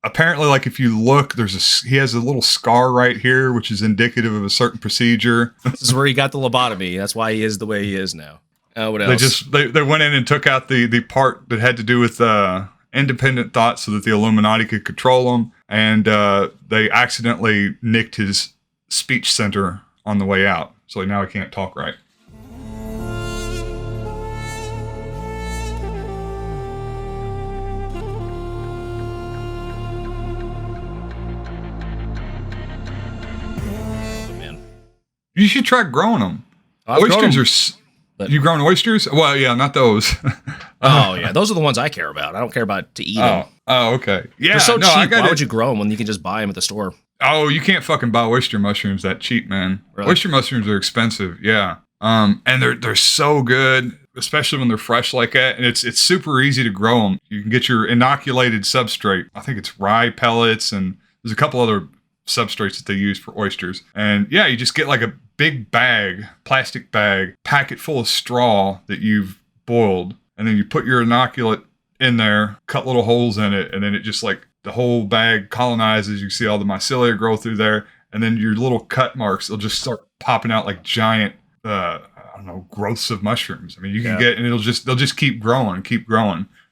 apparently, like if you look, he has a little scar right here, which is indicative of a certain procedure. This is where he got the lobotomy. That's why he is the way he is now. What else? They went in and took out the part that had to do with independent thought so that the Illuminati could control him. And they accidentally nicked his speech center on the way out. So now he can't talk right. You should try growing them. Oysters are... You grown oysters? Well, yeah, not those. Oh, yeah. Those are the ones I care about. I don't care about to eat them. Oh, okay. Yeah, they're so cheap. Why would you grow them when you can just buy them at the store? Oh, you can't fucking buy oyster mushrooms that cheap, man. Really? Oyster mushrooms are expensive, yeah. And they're so good, especially when they're fresh like that. And it's super easy to grow them. You can get your inoculated substrate. I think it's rye pellets, and there's a couple other substrates that they use for oysters. And yeah, you just get like a big bag, plastic bag, pack it full of straw that you've boiled, and then you put your inoculate in there, cut little holes in it, and then it just like the whole bag colonizes. You see all the mycelia grow through there, and then your little cut marks, they'll just start popping out like giant I don't know, growths of mushrooms. I mean, you can get, and they'll just keep growing.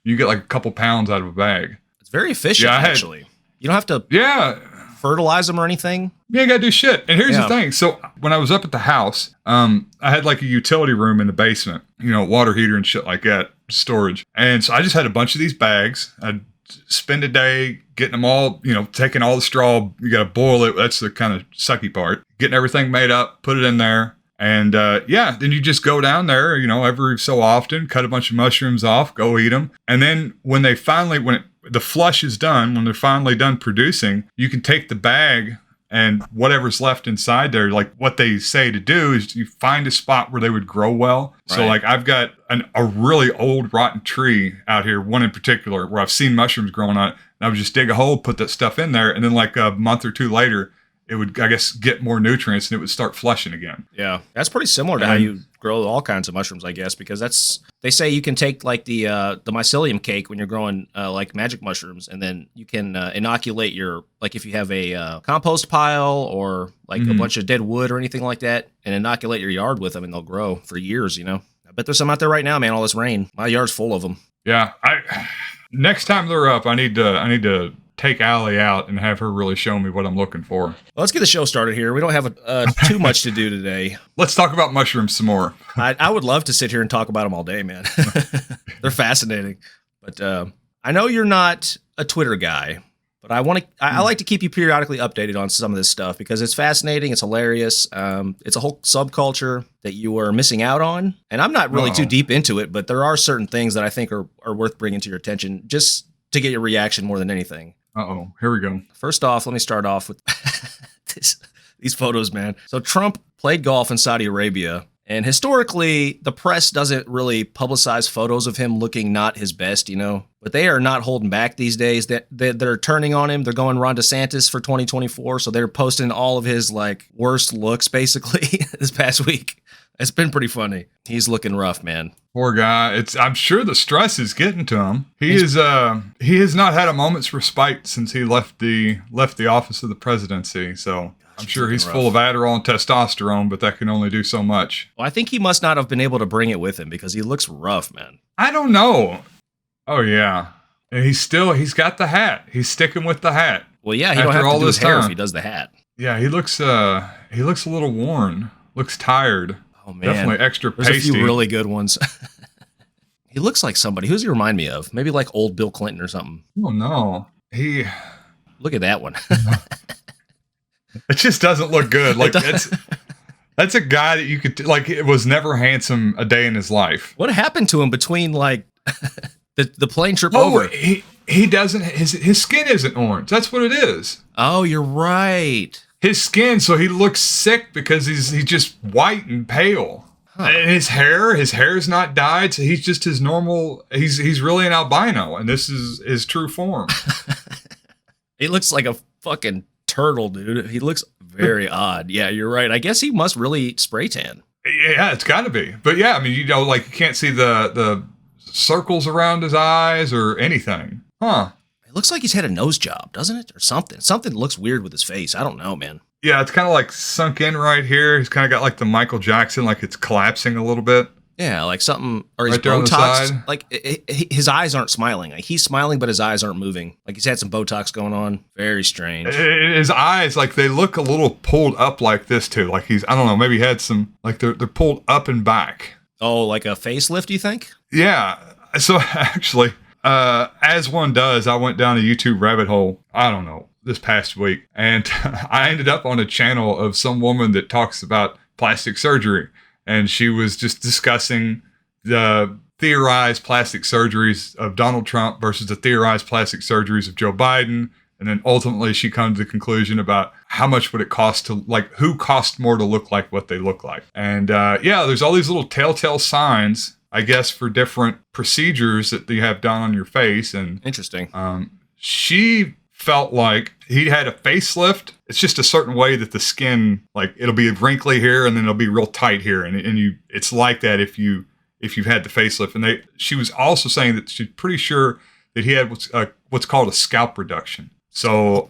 You get like a couple pounds out of a bag. It's very efficient, actually. You don't have to fertilize them or anything. You ain't got to do shit. And here's the thing. So when I was up at the house, I had like a utility room in the basement, water heater and shit like that, storage. And so I just had a bunch of these bags. I'd spend a day getting them all, taking all the straw. You got to boil it. That's the kind of sucky part. Getting everything made up, put it in there. And then you just go down there, every so often, cut a bunch of mushrooms off, go eat them. And then when the flush is done, when they're finally done producing, you can take the bag and whatever's left inside there, like what they say to do is you find a spot where they would grow well. Right. So like I've got a really old rotten tree out here, one in particular, where I've seen mushrooms growing on it. And I would just dig a hole, put that stuff in there. And then like a month or two later, it would, I guess, get more nutrients and it would start flushing again. Yeah. That's pretty similar to how you grow all kinds of mushrooms, I guess, because they say you can take like the mycelium cake when you're growing like magic mushrooms, and then you can inoculate like if you have a compost pile or like a bunch of dead wood or anything like that, and inoculate your yard with them, and they'll grow for years, I bet there's some out there right now, man, all this rain. My yard's full of them. Yeah. Next time they're up, I need to take Allie out and have her really show me what I'm looking for. Well, let's get the show started here. We don't have too much to do today. Let's talk about mushrooms some more. I would love to sit here and talk about them all day, man. They're fascinating. But I know you're not a Twitter guy, but I like to keep you periodically updated on some of this stuff because it's fascinating. It's hilarious. It's a whole subculture that you are missing out on. And I'm not really too deep into it, but there are certain things that I think are worth bringing to your attention just to get your reaction more than anything. Uh-oh, here we go. First off, let me start off with these photos, man. So Trump played golf in Saudi Arabia, and historically, the press doesn't really publicize photos of him looking not his best, but they are not holding back these days. They're turning on him. They're going Ron DeSantis for 2024, so they're posting all of his like worst looks basically this past week. It's been pretty funny. He's looking rough, man. Poor guy. I'm sure the stress is getting to him. He has not had a moment's respite since he left the office of the presidency. So I'm sure he's full of Adderall and testosterone, but that can only do so much. Well, I think he must not have been able to bring it with him because he looks rough, man. I don't know. Oh yeah. And he's got the hat. He's sticking with the hat. Well, yeah, he don't have to do his hair if he does the hat. Yeah, he looks a little worn. Looks tired. Oh, man. Definitely extra pasty. There's a few really good ones. He looks like somebody. Who does he remind me of? Maybe like old Bill Clinton or something. Oh, no. Look at that one. It just doesn't look good. Like that's a guy that you could, like, it was never handsome a day in his life. What happened to him between, like, the plane trip over? He doesn't, his skin isn't orange. That's what it is. Oh, you're right. His skin, so he looks sick because he's just white and pale. Huh. And his hair's not dyed, so he's just his normal, he's really an albino, and this is his true form. He looks like a fucking turtle, dude. He looks very odd. Yeah, you're right. I guess he must really spray tan. Yeah, it's gotta be. But yeah, I mean, like you can't see the circles around his eyes or anything. Huh. It looks like he's had a nose job, doesn't it? Or something. Something looks weird with his face. I don't know, man. Yeah, it's kind of like sunk in right here. He's kind of got like the Michael Jackson, like it's collapsing a little bit. Yeah, like something, or his Right there on the Botox. side. Like his eyes aren't smiling. Like he's smiling, but his eyes aren't moving. Like he's had some Botox going on. Very strange. His eyes, like they look a little pulled up like this too. Like he's, I don't know, maybe he had some, like they're pulled up and back. Oh, like a facelift, you think? Yeah. So actually, as one does, I went down a YouTube rabbit hole, I don't know, this past week. And I ended up on a channel of some woman that talks about plastic surgery. And she was just discussing the theorized plastic surgeries of Donald Trump versus the theorized plastic surgeries of Joe Biden. And then ultimately she comes to the conclusion about how much would it cost to, like, who cost more to look like what they look like. And yeah, there's all these little telltale signs, I guess, for different procedures that you have done on your face. And Interesting. she felt like he had a facelift. It's just a certain way that the skin, like it'll be wrinkly here and then it'll be real tight here. And you, it's like that if you've had the facelift. And she was also saying that she's pretty sure that he had what's called a scalp reduction. So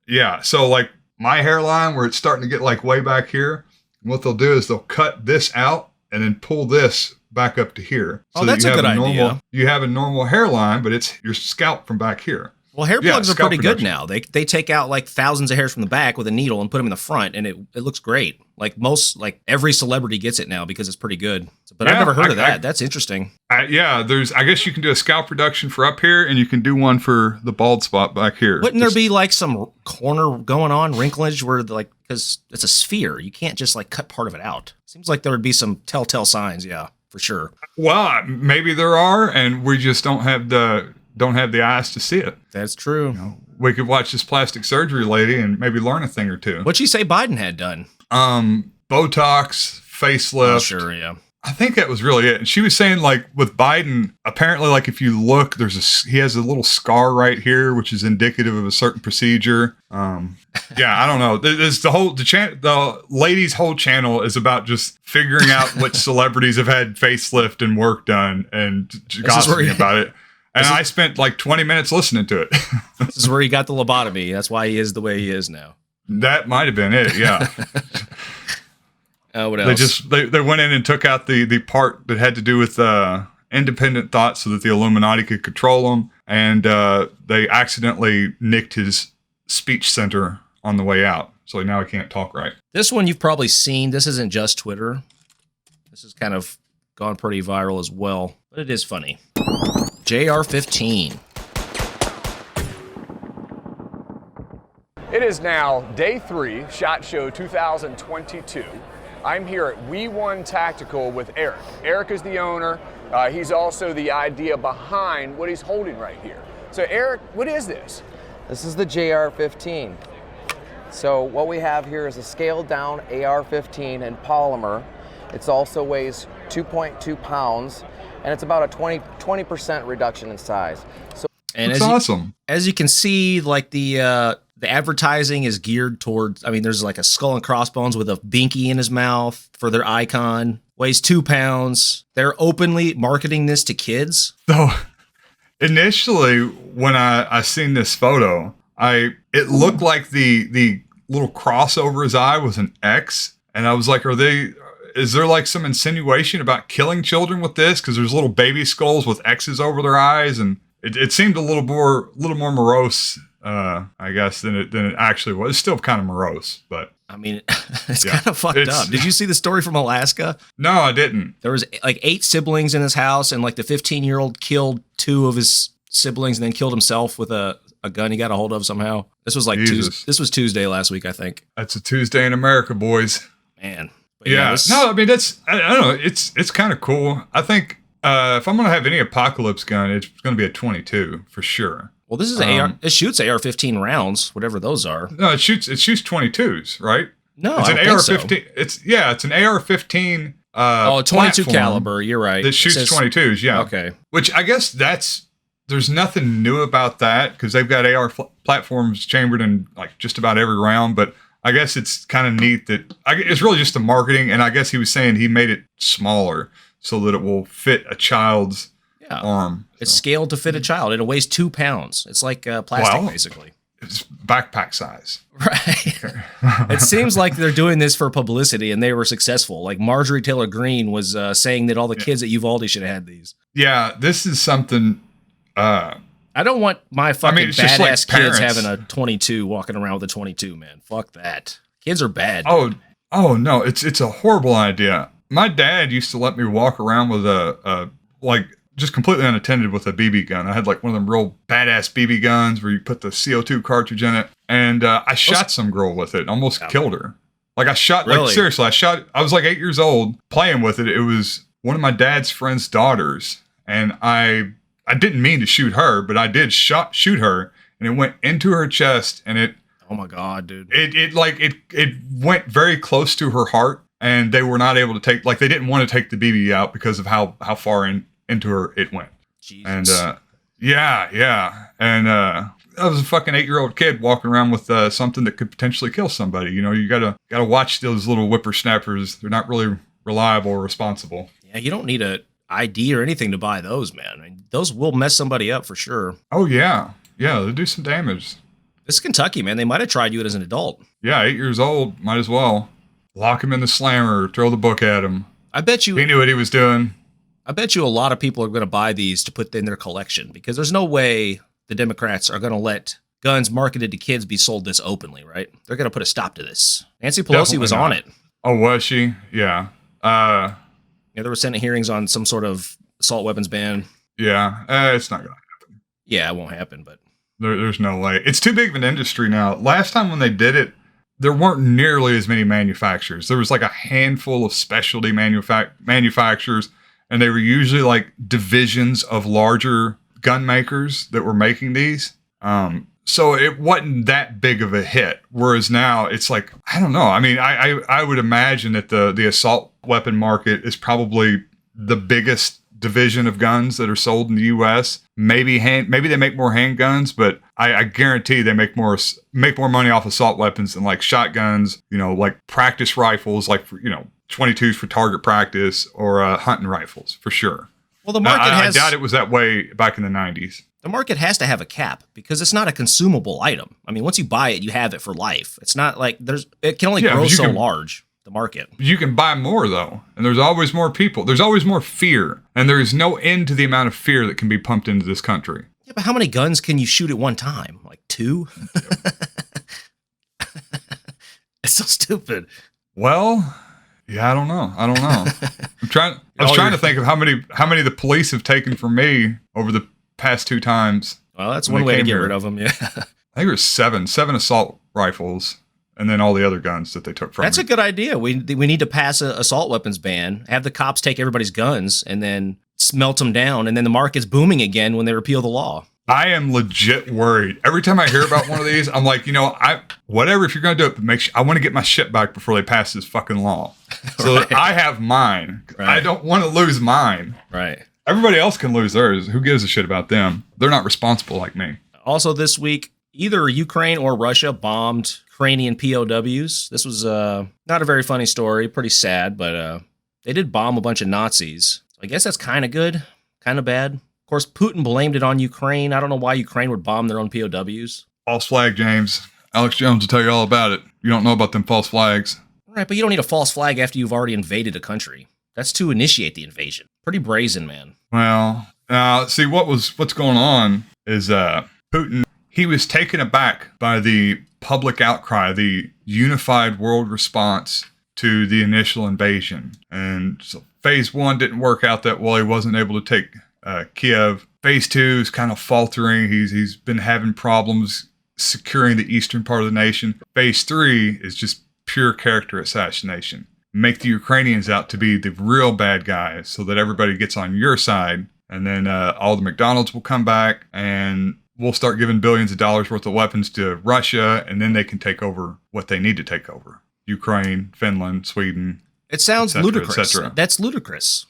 yeah. So like my hairline where it's starting to get like way back here, what they'll do is they'll cut this out and then pull this back up to here. So that's a good idea. You have a normal hairline, but it's your scalp from back here. Well, hair plugs are pretty good now. They take out like thousands of hairs from the back with a needle and put them in the front, and it looks great. Like every celebrity gets it now because it's pretty good. But I've never heard of that. That's interesting. Yeah, I guess you can do a scalp reduction for up here, and you can do one for the bald spot back here. Wouldn't there be like some corner going on, wrinklage, where like, because it's a sphere, you can't just like cut part of it out. Seems like there would be some telltale signs. Yeah, for sure. Well, maybe there are, and we just don't have the eyes to see it. That's true. We could watch this plastic surgery lady and maybe learn a thing or two. What'd she say Biden had done? Botox, facelift. Oh, sure, yeah. I think that was really it. And she was saying, like, with Biden, apparently, like, if you look, he has a little scar right here, which is indicative of a certain procedure. Yeah, I don't know. There's the lady's whole channel is about just figuring out which celebrities have had facelift and work done and gossiping about it. And I spent like 20 minutes listening to it. This is where he got the lobotomy. That's why he is the way he is now. That might have been it, yeah. What else? They went in and took out the part that had to do with independent thought so that the Illuminati could control him. And they accidentally nicked his speech center on the way out. So now he can't talk right. This one you've probably seen. This isn't just Twitter. This has kind of gone pretty viral as well. But it is funny. JR15. It is now day 3, SHOT Show 2022. I'm here at We One Tactical with Eric. Eric is the owner. He's also the idea behind what he's holding right here. So Eric, what is this? This is the JR15. So what we have here is a scaled down AR-15 in polymer. It also weighs 2.2 pounds. And it's about a 20% reduction in size. So, and that's awesome. As you can see, like the advertising is geared towards, I mean, there's like a skull and crossbones with a binky in his mouth for their icon. Weighs 2 pounds. They're openly marketing this to kids. So initially, when I seen this photo, it looked like the little cross over his eye was an X, and I was like, is there like some insinuation about killing children with this? Because there's little baby skulls with X's over their eyes, and it seemed a little more morose, I guess, than it actually was. It's still kind of morose, but I mean, it's kind of fucked up. Did you see the story from Alaska? No, I didn't. There was like 8 siblings in his house, and like the 15-year-old killed 2 of his siblings and then killed himself with a gun he got a hold of somehow. This was like this was Tuesday last week, I think. That's a Tuesday in America, boys. Man. But yeah. No, I mean, I don't know. It's kind of cool. I think if I'm going to have any apocalypse gun, it's going to be a 22 for sure. Well, this is AR. It shoots AR-15 rounds, whatever those are. No, it shoots 22s, right? No, it's I an don't AR-15. think so. It's an AR-15. 22 caliber. You're right. That shoots 22s. Yeah. Okay. Which I guess there's nothing new about that because they've got AR platforms chambered in like just about every round, but I guess it's kind of neat that it's really just the marketing. And I guess he was saying he made it smaller so that it will fit a child's arm. It's scaled to fit a child, and it weighs 2 pounds. It's like plastic, basically. It's backpack size. Right. It seems like they're doing this for publicity, and they were successful. Like Marjorie Taylor Greene was saying that all the kids at Uvalde should have had these. Yeah, this is something. I don't want my fucking badass like kids parents having a 22 walking around with a 22, man. Fuck that. Kids are bad. Oh no, it's a horrible idea. My dad used to let me walk around with a just completely unattended with a BB gun. I had like one of them real badass BB guns where you put the CO2 cartridge in it, and I shot some girl with it, almost killed her. Like I shot, like seriously, I was like 8 years old playing with it. It was one of my dad's friend's daughters, and I didn't mean to shoot her, but I did shoot her, and it went into her chest, and it. Oh my God, dude! It went very close to her heart, and they were not able to take. Like they didn't want to take the BB out because of how far into her it went. Jesus. And and I was a fucking 8-year-old kid walking around with something that could potentially kill somebody. You know, you gotta watch those little whippersnappers. They're not really reliable or responsible. Yeah, you don't need a ID or anything to buy those, man. I mean, those will mess somebody up for sure. Oh yeah, they do some damage. This is Kentucky, man. They might have tried you as an adult. Yeah, 8 years old. Might as well lock him in the slammer, throw the book at him. I bet you he knew what he was doing. I bet you a lot of people are going to buy these to put in their collection because there's no way the Democrats are going to let guns marketed to kids be sold this openly, right? They're going to put a stop to this. Nancy Pelosi Definitely was not. on it. Oh, was she? Yeah. Yeah, there were Senate hearings on some sort of assault weapons ban. Yeah, it's not going to happen. Yeah, it won't happen, but there's no way. It's too big of an industry now. Last time when they did it, there weren't nearly as many manufacturers. There was like a handful of specialty manufacturers, and they were usually like divisions of larger gun makers that were making these. So it wasn't that big of a hit. Whereas now it's like, I don't know. I mean, I would imagine that the assault weapon market is probably the biggest division of guns that are sold in the U.S. Maybe they make more handguns, but I guarantee they make more money off assault weapons than like shotguns, you know, like practice rifles, like, you know, 22s for target practice or hunting rifles for sure. Well, the market I doubt it was that way back in the 90s. The market has to have a cap because it's not a consumable item. I mean, once you buy it, you have it for life. It's not like it can only grow so large, the market. You can buy more though, and there's always more people. There's always more fear, and there is no end to the amount of fear that can be pumped into this country. Yeah, but how many guns can you shoot at one time? Like 2? It's so stupid. Well, yeah, I don't know. I was trying to think of how many the police have taken from me over the past 2 times. Well, that's one way to get rid of them. Yeah, I think it was 7 assault rifles, and then all the other guns that they took from me. That's a good idea. We need to pass an assault weapons ban, have the cops take everybody's guns, and then smelt them down, and then the market's booming again when they repeal the law. I am legit worried. Every time I hear about one of these, I'm like, you know, whatever, if you're going to do it, but I want to get my shit back before they pass this fucking law. So that I have mine. Right. I don't want to lose mine. Right. Everybody else can lose theirs. Who gives a shit about them? They're not responsible like me. Also this week, either Ukraine or Russia bombed Ukrainian POWs. This was not a very funny story, pretty sad, but they did bomb a bunch of Nazis. So I guess that's kind of good, kind of bad. Of course, Putin blamed it on Ukraine. I don't know why Ukraine would bomb their own POWs. False flag, James. Alex Jones will tell you all about it. You don't know about them false flags. Right, but you don't need a false flag after you've already invaded a country. That's to initiate the invasion. Pretty brazen, man. Well, see, what's going on is Putin, he was taken aback by the public outcry, the unified world response to the initial invasion. And so phase 1 didn't work out that well. He wasn't able to take Kiev. Phase 2 is kind of faltering. He's been having problems securing the eastern part of the nation. Phase 3 is just pure character assassination. Make the Ukrainians out to be the real bad guys so that everybody gets on your side. And then all the McDonald's will come back and we'll start giving billions of dollars worth of weapons to Russia. And then they can take over what they need to take over. Ukraine, Finland, Sweden. It sounds ludicrous. That's ludicrous.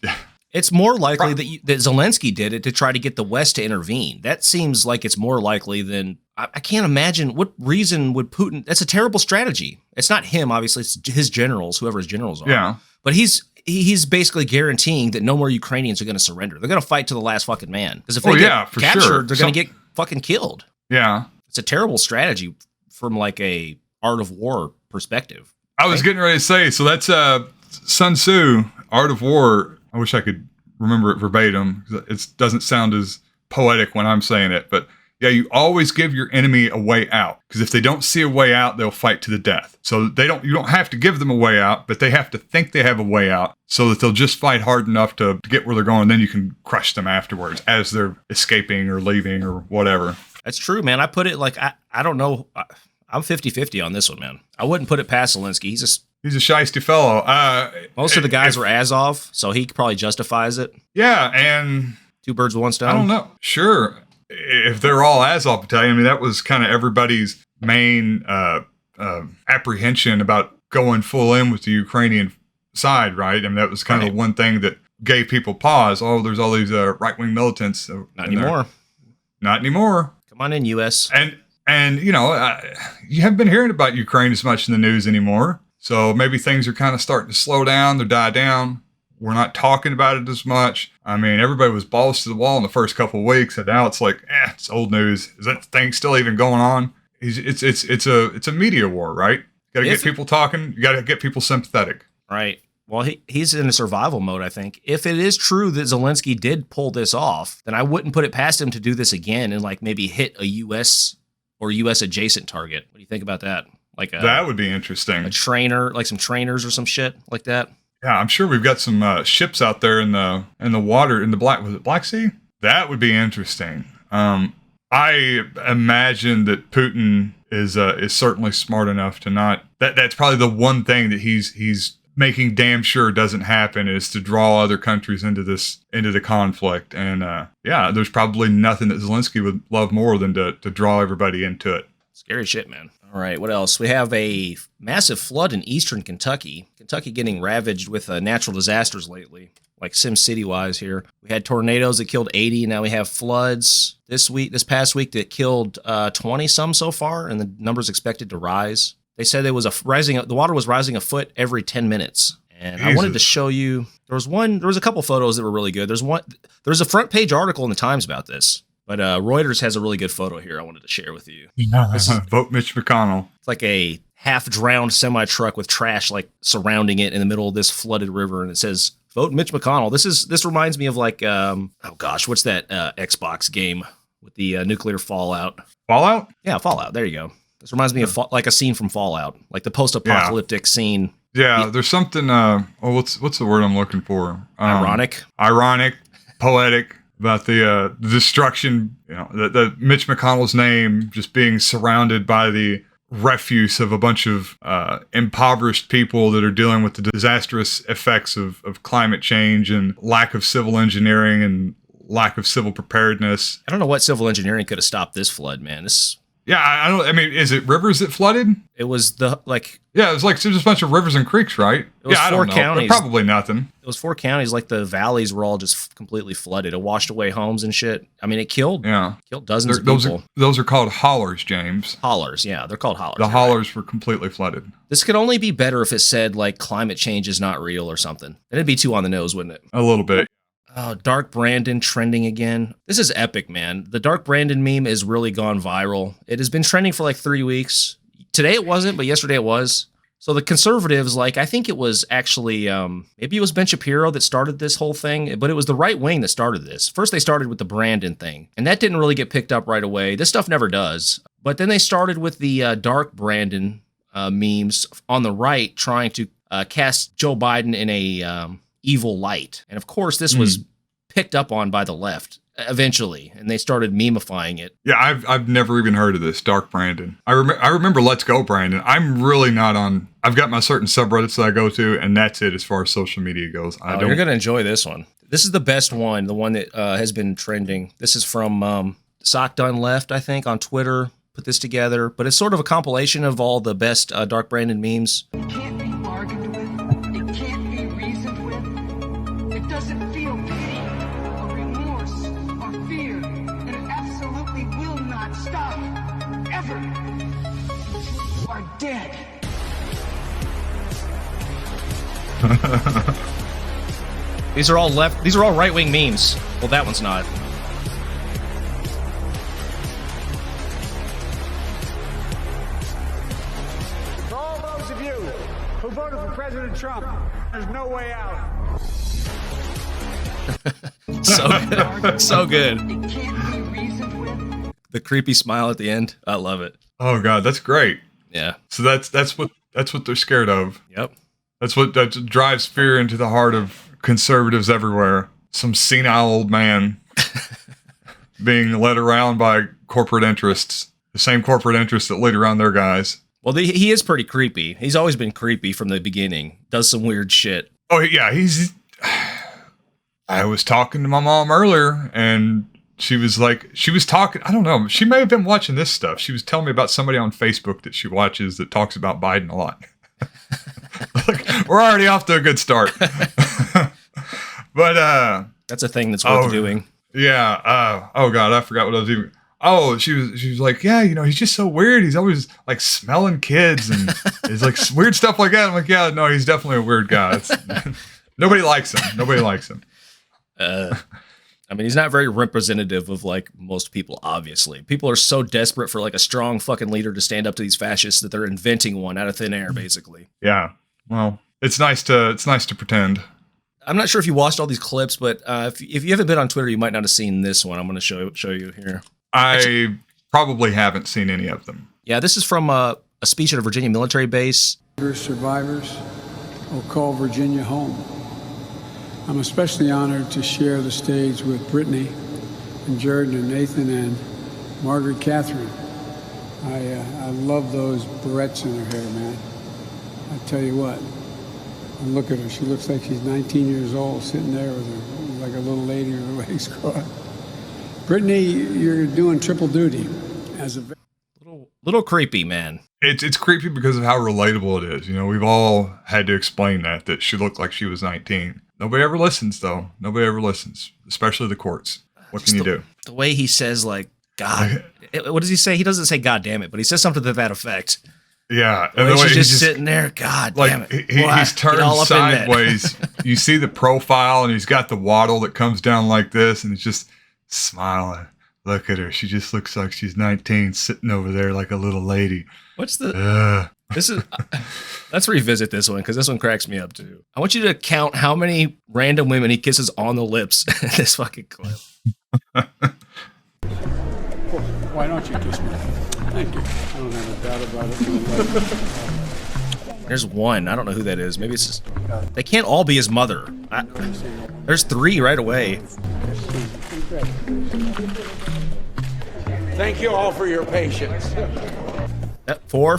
It's more likely that Zelensky did it to try to get the West to intervene. That seems like it's more likely than... I can't imagine what reason would Putin... That's a terrible strategy. It's not him, obviously. It's his generals, whoever his generals are. Yeah. But he's he's basically guareeing that no more Ukrainians are going to surrender. They're going to fight to the last fucking man. Because if they get captured, they're going to get fucking killed. Yeah. It's a terrible strategy from like a art of war perspective. I was getting ready to say, so that's Sun Tzu, Art of War. I wish I could remember it verbatim. It doesn't sound as poetic when I'm saying it, but yeah, you always give your enemy a way out, because if they don't see a way out, they'll fight to the death. So you don't have to give them a way out, but they have to think they have a way out, so that they'll just fight hard enough to get where they're going. And then you can crush them afterwards as they're escaping or leaving or whatever. That's true, man. I put it like, I don't know. I'm 50-50 on this one, man. I wouldn't put it past Zelensky. He's a shiesty fellow. Most of the guys were Azov, so he probably justifies it. Yeah, and two birds with one stone. I don't know. Sure. If they're all Azov battalion, I mean, that was kind of everybody's main apprehension about going full in with the Ukrainian side, right? I mean, that was kind of one thing that gave people pause. Oh, there's all these right-wing militants. Not anymore. Not anymore. Come on in, U.S. And you know, you haven't been hearing about Ukraine as much in the news anymore. So maybe things are kind of starting to slow down. They're die down. We're not talking about it as much. I mean, everybody was balls to the wall in the first couple of weeks, and now it's like, it's old news. Is that thing still even going on? It's a media war, right? Got to get people talking. You got to get people sympathetic. Right. Well, he's in a survival mode, I think. If it is true that Zelensky did pull this off, then I wouldn't put it past him to do this again and like maybe hit a U.S. or U.S. adjacent target. What do you think about that? Like that would be interesting. A trainer, like some trainers or some shit like that. Yeah, I'm sure we've got some ships out there in the water in the Black Sea? That would be interesting. I imagine that Putin is certainly smart enough to not. That's probably the one thing that he's making damn sure doesn't happen, is to draw other countries into the conflict. And yeah, there's probably nothing that Zelensky would love more than to draw everybody into it. Scary shit, man. All right, what else? We have a massive flood in eastern Kentucky. Kentucky getting ravaged with natural disasters lately, like Sim City-wise here. We had tornadoes that killed 80. Now we have floods this past week that killed 20-some so far, and the number's expected to rise. They said the water was rising a foot every 10 minutes. And Jesus. I wanted to show you, there was a couple photos that were really good. There's a front page article in the Times about this. But Reuters has a really good photo here I wanted to share with you. Vote Mitch McConnell. It's like a half-drowned semi-truck with trash like surrounding it in the middle of this flooded river, and it says, "Vote Mitch McConnell." This reminds me of like, what's that Xbox game with the nuclear fallout? Fallout? Yeah, Fallout. There you go. This reminds me of like a scene from Fallout, like the post-apocalyptic scene. Yeah, there's something. What's the word I'm looking for? Ironic, poetic. About the destruction, the Mitch McConnell's name just being surrounded by the refuse of a bunch of impoverished people that are dealing with the disastrous effects of climate change and lack of civil engineering and lack of civil preparedness. I don't know what civil engineering could have stopped this flood, man. Yeah, I mean, is it rivers that flooded? It was Yeah, it was like just a bunch of rivers and creeks, right? It was four counties. Probably nothing. It was 4 counties, like the valleys were all just completely flooded. It washed away homes and shit. I mean, it killed dozens of people. Those are called hollers, James. Hollers, yeah. They're called hollers. The hollers were completely flooded. This could only be better if it said, like, climate change is not real or something. Then it'd be too on the nose, wouldn't it? A little bit. Oh, Dark Brandon trending again. This is epic, man. The Dark Brandon meme has really gone viral. It has been trending for like 3 weeks. Today it wasn't, but yesterday it was. So the conservatives, I think it was actually, maybe it was Ben Shapiro that started this whole thing, but it was the right wing that started this. First, they started with the Brandon thing, and that didn't really get picked up right away. This stuff never does. But then they started with the Dark Brandon memes on the right, trying to cast Joe Biden in a evil light. And of course, this was picked up on by the left eventually, and they started memifying it. Yeah, I've never even heard of this, Dark Brandon. I remember Let's Go Brandon. I'm really not on. I've got my certain subreddits that I go to, and that's it as far as social media goes. You're going to enjoy this one. This is the best one, the one that has been trending. This is from Sock Done Left, I think, on Twitter. Put this together, but it's sort of a compilation of all the best Dark Brandon memes. It can't be bargained with. It can't be reasoned with. It doesn't feel pity or remorse or fear, and it absolutely will not stop ever. You are dead. These are all right-wing memes. Well, that one's not. For all those of you who voted for President Trump, there's no way out. So good. So good. It can't be reasoned with. The creepy smile at the end. I love it. Oh God, that's great. Yeah. So that's what they're scared of. Yep. That drives fear into the heart of conservatives everywhere. Some senile old man being led around by corporate interests, the same corporate interests that lead around their guys. Well, he is pretty creepy. He's always been creepy from the beginning. Does some weird shit. Oh yeah, I was talking to my mom earlier, and she was talking. I don't know. She may have been watching this stuff. She was telling me about somebody on Facebook that she watches that talks about Biden a lot. Like, we're already off to a good start. But that's a thing that's worth doing. Yeah. Oh God, I forgot what I was doing. Oh, she was like, yeah, he's just so weird. He's always like smelling kids and it's like weird stuff like that. I'm like, yeah, no, he's definitely a weird guy. Nobody likes him. I mean, he's not very representative of like most people, obviously. People are so desperate for like a strong fucking leader to stand up to these fascists that they're inventing one out of thin air, basically. Yeah. Well, it's nice to pretend. I'm not sure if you watched all these clips, but if you haven't been on Twitter, you might not have seen this one. I'm going to show you here. I probably haven't seen any of them. Yeah, this is from a speech at a Virginia military base. Survivors will call Virginia home. I'm especially honored to share the stage with Brittany and Jordan and Nathan and Margaret Catherine. I love those barrettes in her hair, man. I tell you what, and look at her. She looks like she's 19 years old, sitting there with her, like a little lady with her legs crossed. Brittany, you're doing triple duty as a little creepy, man. It's creepy because of how relatable it is. We've all had to explain that she looked like she was 19. Nobody ever listens, though. Nobody ever listens, especially the courts. What can you do? The way he says, like, God. What does he say? He doesn't say God damn it, but he says something to that effect. Yeah. The way she's just sitting there, God damn it. He's turned sideways. You see the profile, and he's got the waddle that comes down like this, and he's just smiling. Look at her. She just looks like she's 19, sitting over there like a little lady. Let's revisit this one because this one cracks me up too. I want you to count how many random women he kisses on the lips in this fucking clip. Why don't you kiss me? Thank you. I don't have a doubt about it. There's one. I don't know who that is. Maybe it's just... They can't all be his mother. There's three right away. Thank you all for your patience. Four.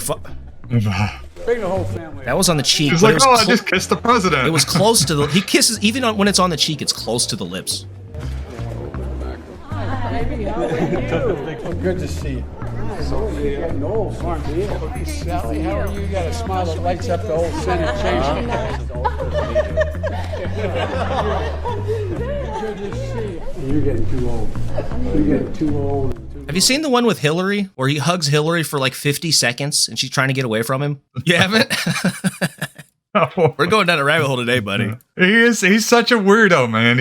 Bring the whole family. That was on the cheek. He's like, I just kissed the president. It was close to the... He kisses, even when it's on the cheek, it's close to the lips. Baby, how are you? Good to see you. You're getting old, aren't you? Sally, how are you? You got a smile that lights up the whole Senate chamber. Good to see you. You're getting too old. You're getting too old. Have you seen the one with Hillary where he hugs Hillary for like 50 seconds and she's trying to get away from him? You haven't? We're going down a rabbit hole today, buddy. He's such a weirdo, man.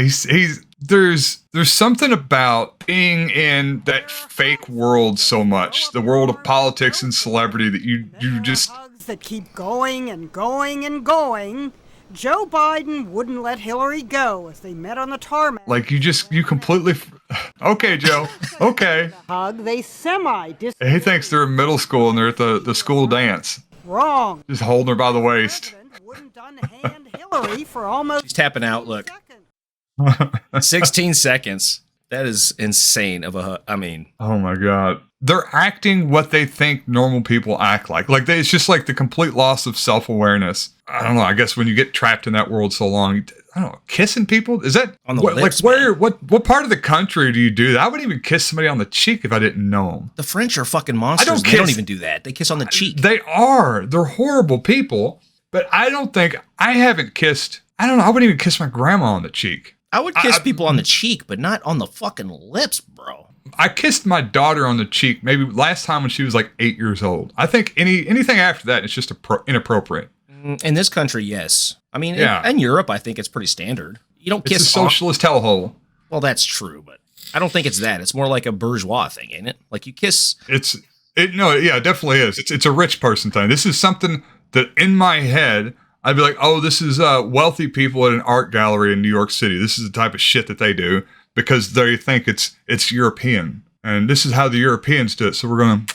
There's something about being in that fake world so much, the world of politics and celebrity, that you just hugs that keep going and going and going. Joe Biden wouldn't let Hillary go as they met on the tarmac. like you completely. Okay, Joe. Okay. Hug they He thinks they're in middle school and they're at the school dance. Wrong. Just holding her by the waist. Wouldn't unhand Hillary for almost. She's tapping out. Look. 16 seconds. That is insane of a... I mean... Oh my God. They're acting what they think normal people act like. It's just like the complete loss of self-awareness. I don't know. I guess when you get trapped in that world so long, I don't know, kissing people? Is that... On the lips, what part of the country do you do that? I wouldn't even kiss somebody on the cheek if I didn't know them. The French are fucking monsters. They don't even do that. They kiss on the cheek. They are. They're horrible people. But I don't think... I haven't kissed... I don't know. I wouldn't even kiss my grandma on the cheek. I would kiss people on the cheek, but not on the fucking lips, bro. I kissed my daughter on the cheek maybe last time when she was like 8 years old. I think anything after that, it's just inappropriate. In this country, yes. I mean, in Europe, I think it's pretty standard. You don't It's kiss a socialist hellhole. Well, that's true, but I don't think it's that. It's more like a bourgeois thing, ain't it? Like you kiss. No, yeah, it definitely is. It's a rich person thing. This is something that in my head, I'd be like, oh, this is wealthy people at an art gallery in New York City. This is the type of shit that they do because they think it's European. And this is how the Europeans do it. So we're going to,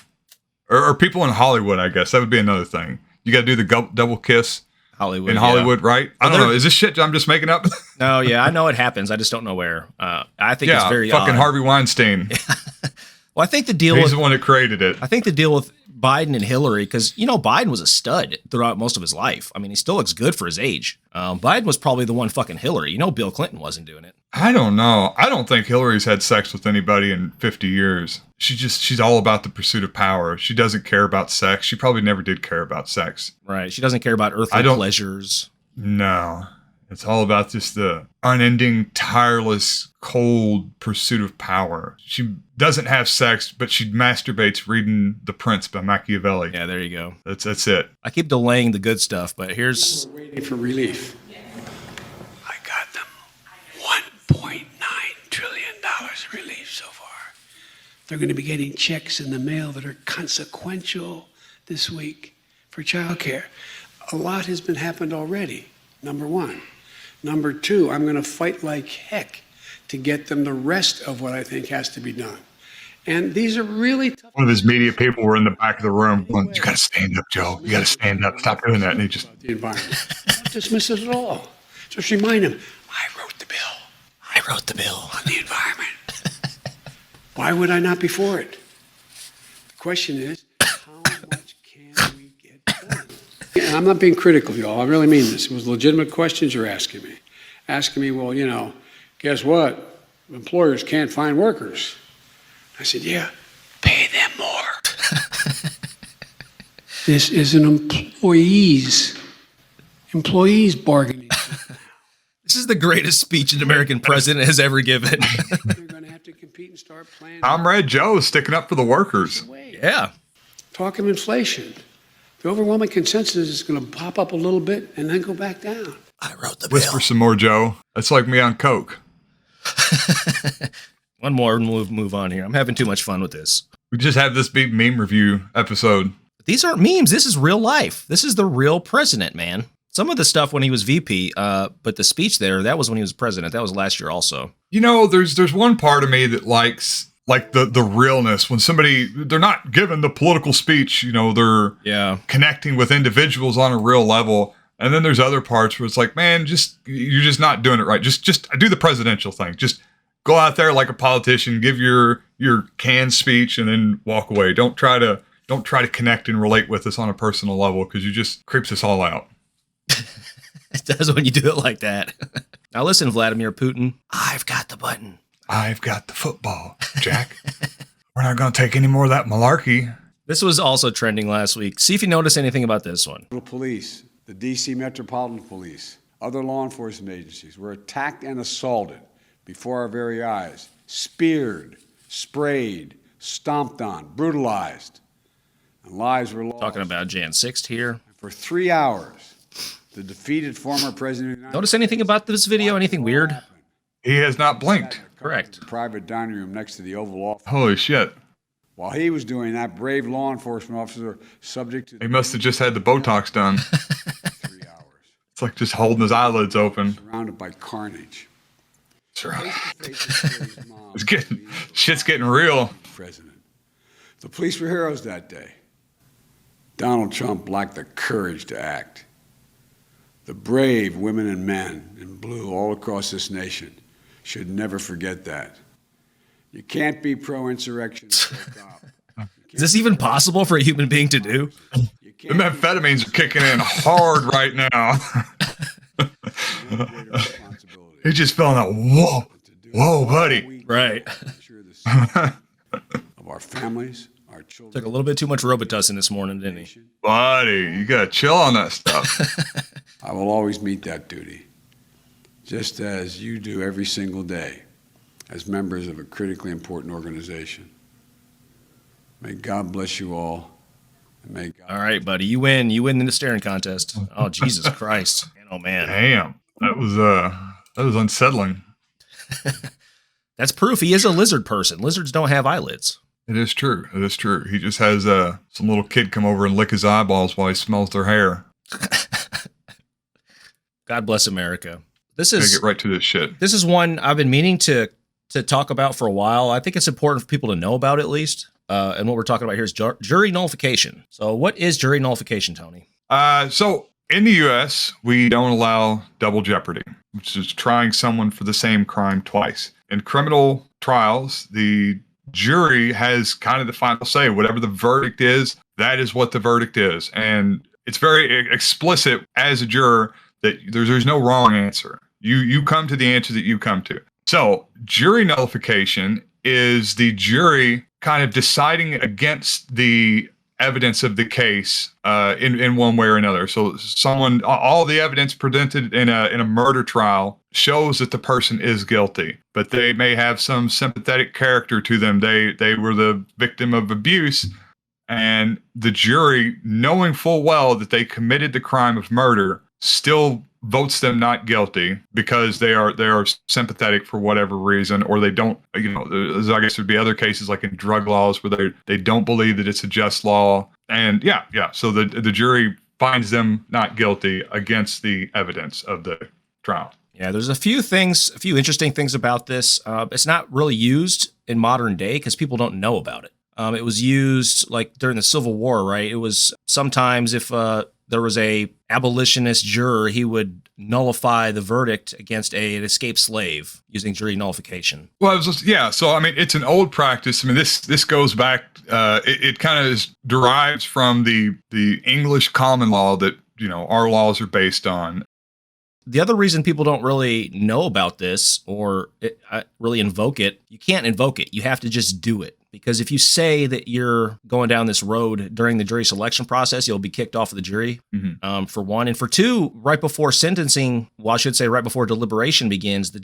or people in Hollywood, I guess. That would be another thing. You got to do the double kiss. Hollywood, right? I don't know. Is this shit I'm just making up? No, yeah, I know it happens. I just don't know where. I think it's very fucking odd. Harvey Weinstein. Well, I think the deal He's the one that created it. I think the deal with Biden and Hillary, because, Biden was a stud throughout most of his life. I mean, he still looks good for his age. Biden was probably the one fucking Hillary. Bill Clinton wasn't doing it. I don't know. I don't think Hillary's had sex with anybody in 50 years. She's all about the pursuit of power. She doesn't care about sex. She probably never did care about sex. Right. She doesn't care about earthly pleasures. No. It's all about just the unending, tireless, cold pursuit of power. She doesn't have sex, but she masturbates reading The Prince by Machiavelli. Yeah, there you go. That's it. I keep delaying the good stuff, but here's... We're waiting for relief. I got them $1.9 trillion relief so far. They're going to be getting checks in the mail that are consequential this week for childcare. A lot has been happened already, number one. Number two, I'm going to fight like heck to get them the rest of what I think has to be done. And these are really tough. One of his media people were in the back of the room going, you got to stand up, Joe. You got to stand up. Stop doing that. And he just... The environment. Don't dismiss it at all. Just remind him, I wrote the bill. I wrote the bill. On the environment. Why would I not be for it? The question is, how much can we get done? And I'm not being critical, y'all. I really mean this. It was legitimate questions you're asking me. Asking me, well, guess what? Employers can't find workers. I said, yeah, pay them more. This is an employees bargaining. This is the greatest speech an American president has ever given. They're going to have to compete and start planning. Comrade Joe is sticking up for the workers. Yeah. Talk of inflation. The overwhelming consensus is going to pop up a little bit and then go back down. I wrote the Whisper some more, Joe. That's like me on Coke. One more and we'll move on here. I'm having too much fun with this. We just have this big meme review episode. These aren't memes. This is real life. This is the real president, man. Some of the stuff when he was VP, but the speech there, that was when he was president. That was last year also. There's one part of me that likes the realness when they're not given the political speech, they're connecting with individuals on a real level. And then there's other parts where it's like, man, you're just not doing it right. Just do the presidential thing. Just go out there like a politician, give your canned speech and then walk away. Don't try to connect and relate with us on a personal level because you just creeps us all out. It does when you do it like that. Now listen, Vladimir Putin. I've got the button. I've got the football, Jack. We're not going to take any more of that malarkey. This was also trending last week. See if you notice anything about this one. Police, the D.C. Metropolitan Police, other law enforcement agencies were attacked and assaulted before our very eyes, speared, sprayed, stomped on, brutalized, and lives were lost. Talking about Jan 6th here. For 3 hours, the defeated former president of the United Notice anything about this video? Anything weird? He has not blinked. Correct. Private dining room next to the Oval Office. Holy shit. While he was doing that, brave law enforcement officer subject to... He must have just had the Botox done. 3 hours. It's like just holding his eyelids open. Surrounded by carnage. Shit's getting real. President. The police were heroes that day. Donald Trump lacked the courage to act. The brave women and men in blue all across this nation should never forget that. You can't be pro-insurrection. Is this even possible for a human being to do? The amphetamines are kicking in hard right now. He's just feeling that, whoa, buddy. Right. Of our families, our children. Took a little bit too much Robitussin this morning, didn't he? Buddy, you got to chill on that stuff. I will always meet that duty, just as you do every single day as members of a critically important organization. May God bless you all. And may God all right, buddy, you win. You win in the staring contest. Oh, Jesus Christ. Oh, man. Damn. That was That was unsettling. That's proof he is a lizard person. Lizards don't have eyelids. It is true. It is true. He just has some little kid come over and lick his eyeballs while he smells their hair. God bless America. Gotta get right to this shit. This is one I've been meaning to talk about for a while. I think it's important for people to know about at least. And what we're talking about here is jury nullification. So what is jury nullification, Tony? So in the U.S., we don't allow double jeopardy, which is trying someone for the same crime twice. In criminal trials, the jury has kind of the final say. Whatever the verdict is, that is what the verdict is. And it's very explicit as a juror that there's no wrong answer. You come to the answer that you come to. So jury nullification is the jury kind of deciding against the evidence of the case in one way or another. So all the evidence presented in a murder trial shows that the person is guilty, but they may have some sympathetic character to them. They were the victim of abuse, and the jury, knowing full well that they committed the crime of murder, still votes them not guilty because they are sympathetic for whatever reason, or they don't, I guess there'd be other cases like in drug laws where they don't believe that it's a just law. And so the jury finds them not guilty against the evidence of the trial. Yeah, there's a few interesting things about this. It's not really used in modern day because people don't know about it. It was used like during the Civil War, right? It was sometimes if there was a abolitionist juror, he would nullify the verdict against an escaped slave using jury nullification. Well, so I mean, it's an old practice. I mean, this goes back. It kind of derives from the English common law that our laws are based on. The other reason people don't really know about this or really invoke it, you can't invoke it. You have to just do it. Because if you say that you're going down this road during the jury selection process, you'll be kicked off of the jury, for one. And for two, right before sentencing, well, I should say right before deliberation begins, the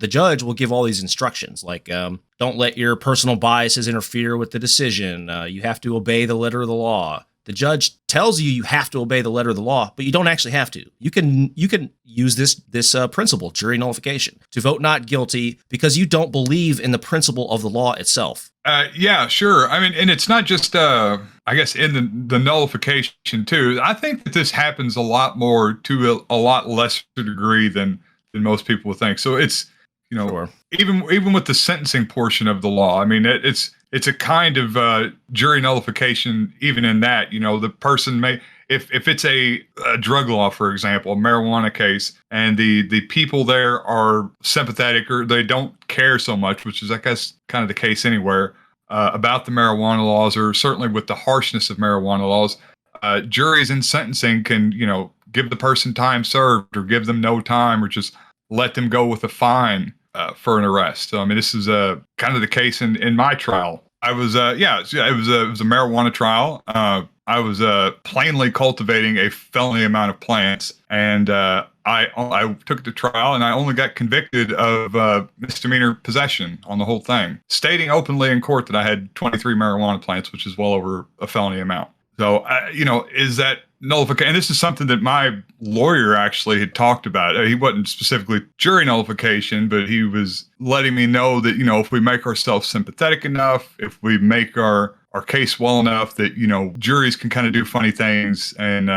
judge will give all these instructions, like don't let your personal biases interfere with the decision. You have to obey the letter of the law. The judge tells you have to obey the letter of the law, but you don't actually have to. You can use this principle, jury nullification, to vote not guilty because you don't believe in the principle of the law itself. Yeah, sure. I mean, and it's not just, I guess, in the nullification too. I think that this happens a lot more to a lot lesser degree than most people would think. So it's, Sure. even with the sentencing portion of the law, I mean, it's a kind of jury nullification. Even in that, the person may, if it's a drug law, for example, a marijuana case, and the people there are sympathetic or they don't care so much, which is, I guess, kind of the case anywhere, about the marijuana laws, or certainly with the harshness of marijuana laws, juries in sentencing can, give the person time served or give them no time or just let them go with a fine for an arrest. So, I mean, this is kind of the case in my trial. I was, it was a marijuana trial. I was plainly cultivating a felony amount of plants, and I took it to trial, and I only got convicted of misdemeanor possession on the whole thing, stating openly in court that I had 23 marijuana plants, which is well over a felony amount. So, is that nullification? And this is something that my lawyer actually had talked about. He wasn't specifically jury nullification, but he was letting me know that, if we make ourselves sympathetic enough, if we make our case well enough that, juries can kind of do funny things, and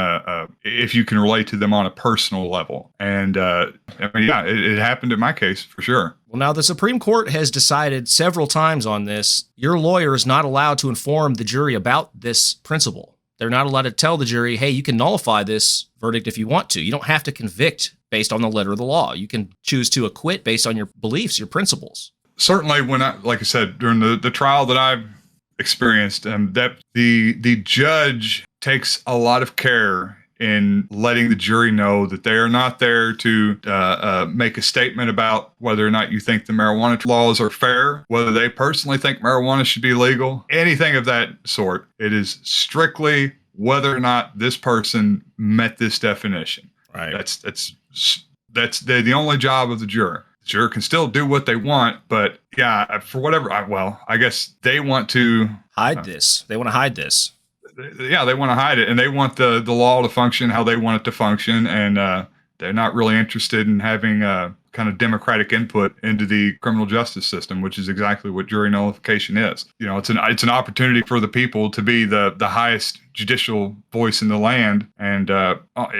if you can relate to them on a personal level. And it happened in my case for sure. Well, now the Supreme Court has decided several times on this. Your lawyer is not allowed to inform the jury about this principle. They're not allowed to tell the jury, hey, you can nullify this verdict if you want to. You don't have to convict based on the letter of the law. You can choose to acquit based on your beliefs, your principles. Certainly, like I said, during the trial that I've experienced, that the judge takes a lot of care in letting the jury know that they are not there to make a statement about whether or not you think the marijuana laws are fair, whether they personally think marijuana should be legal, anything of that sort. It is strictly whether or not this person met this definition. Right. That's the only job of the juror. The juror can still do what they want, but for whatever, I guess they want to hide this. They want to hide this. Yeah, they want to hide it, and they want the law to function how they want it to function, and they're not really interested in having kind kind of democratic input into the criminal justice system, which is exactly what jury nullification is. You know, it's an opportunity for the people to be the highest judicial voice in the land, and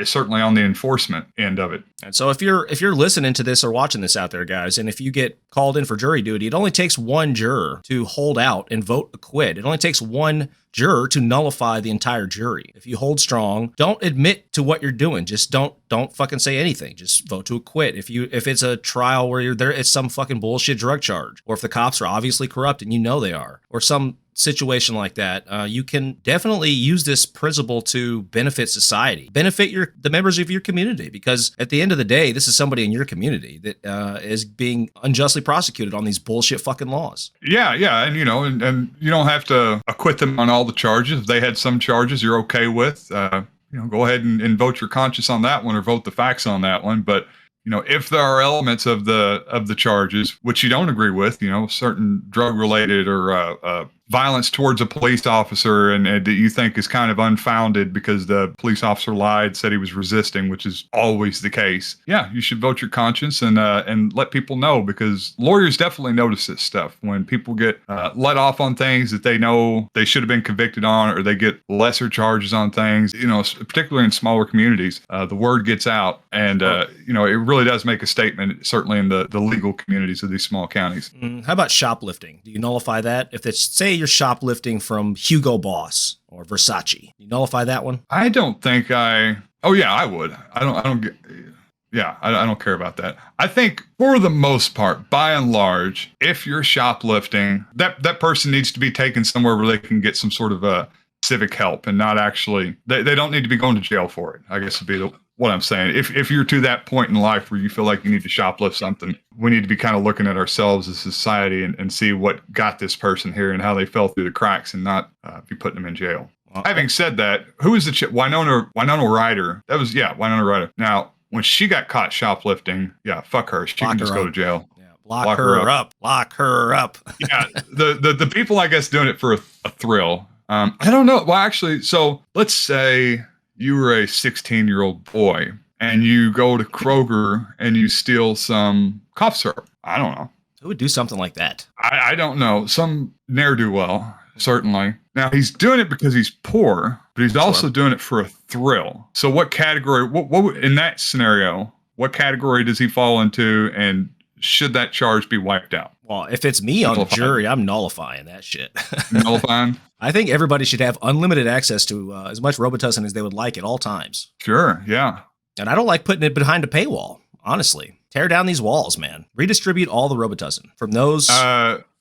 certainly on the enforcement end of it. And so if you're listening to this or watching this out there, guys, and if you get called in for jury duty, it only takes one juror to hold out and vote acquit. It only takes one juror to nullify the entire jury. If you hold strong, don't admit to what you're doing. Just don't fucking say anything. Just vote to acquit. If it's a trial where you're there, it's some fucking bullshit drug charge, or if the cops are obviously corrupt and you know they are, or some situation like that, you can definitely use this principle to benefit society, benefit the members of your community, because at the end of the day, this is somebody in your community that is being unjustly prosecuted on these bullshit fucking laws. Yeah, and you know, and you don't have to acquit them on all the charges. If they had some charges you're okay with, you know, go ahead and vote your conscience on that one, or vote the facts on that one. But you know, if there are elements of the charges which you don't agree with, you know, certain drug-related or violence towards a police officer, and that you think is kind of unfounded because the police officer lied, said he was resisting, which is always the case. Yeah, you should vote your conscience and let people know, because lawyers definitely notice this stuff when people get let off on things that they know they should have been convicted on, or they get lesser charges on things. You know, particularly in smaller communities, the word gets out, and you know, it really does make a statement. Certainly in the legal communities of these small counties. How about shoplifting? Do you nullify that? If it's, say, you're shoplifting from Hugo Boss or Versace, you nullify that one? I don't think oh yeah, I would. I don't care about that. I think for the most part, by and large, if you're shoplifting, that person needs to be taken somewhere where they can get some sort of civic help, and not actually, they don't need to be going to jail for it, I guess would be what I'm saying. If you're to that point in life where you feel like you need to shoplift something, we need to be kind of looking at ourselves as society and see what got this person here and how they fell through the cracks, and not be putting them in jail. Having said that, who is the Winona Ryder? That was, Winona Ryder. Now, when she got caught shoplifting, fuck her. She can just go to jail. Yeah, lock her up. Lock her up. Yeah, the people, I guess, doing it for a thrill. I don't know. Well, actually, so let's say you were a 16-year-old boy and you go to Kroger and you steal some cough syrup. I don't know. Who would do something like that? I don't know. Some ne'er-do-well, certainly. Now, he's doing it because he's poor, but he's also doing it for a thrill. So what category, what in that scenario, what category does he fall into, and should that charge be wiped out? Well, if it's me on the jury, I'm nullifying that shit. Nullifying? I think everybody should have unlimited access to as much Robitussin as they would like at all times. Sure, yeah. And I don't like putting it behind a paywall, honestly. Tear down these walls, man. Redistribute all the Robitussin, from those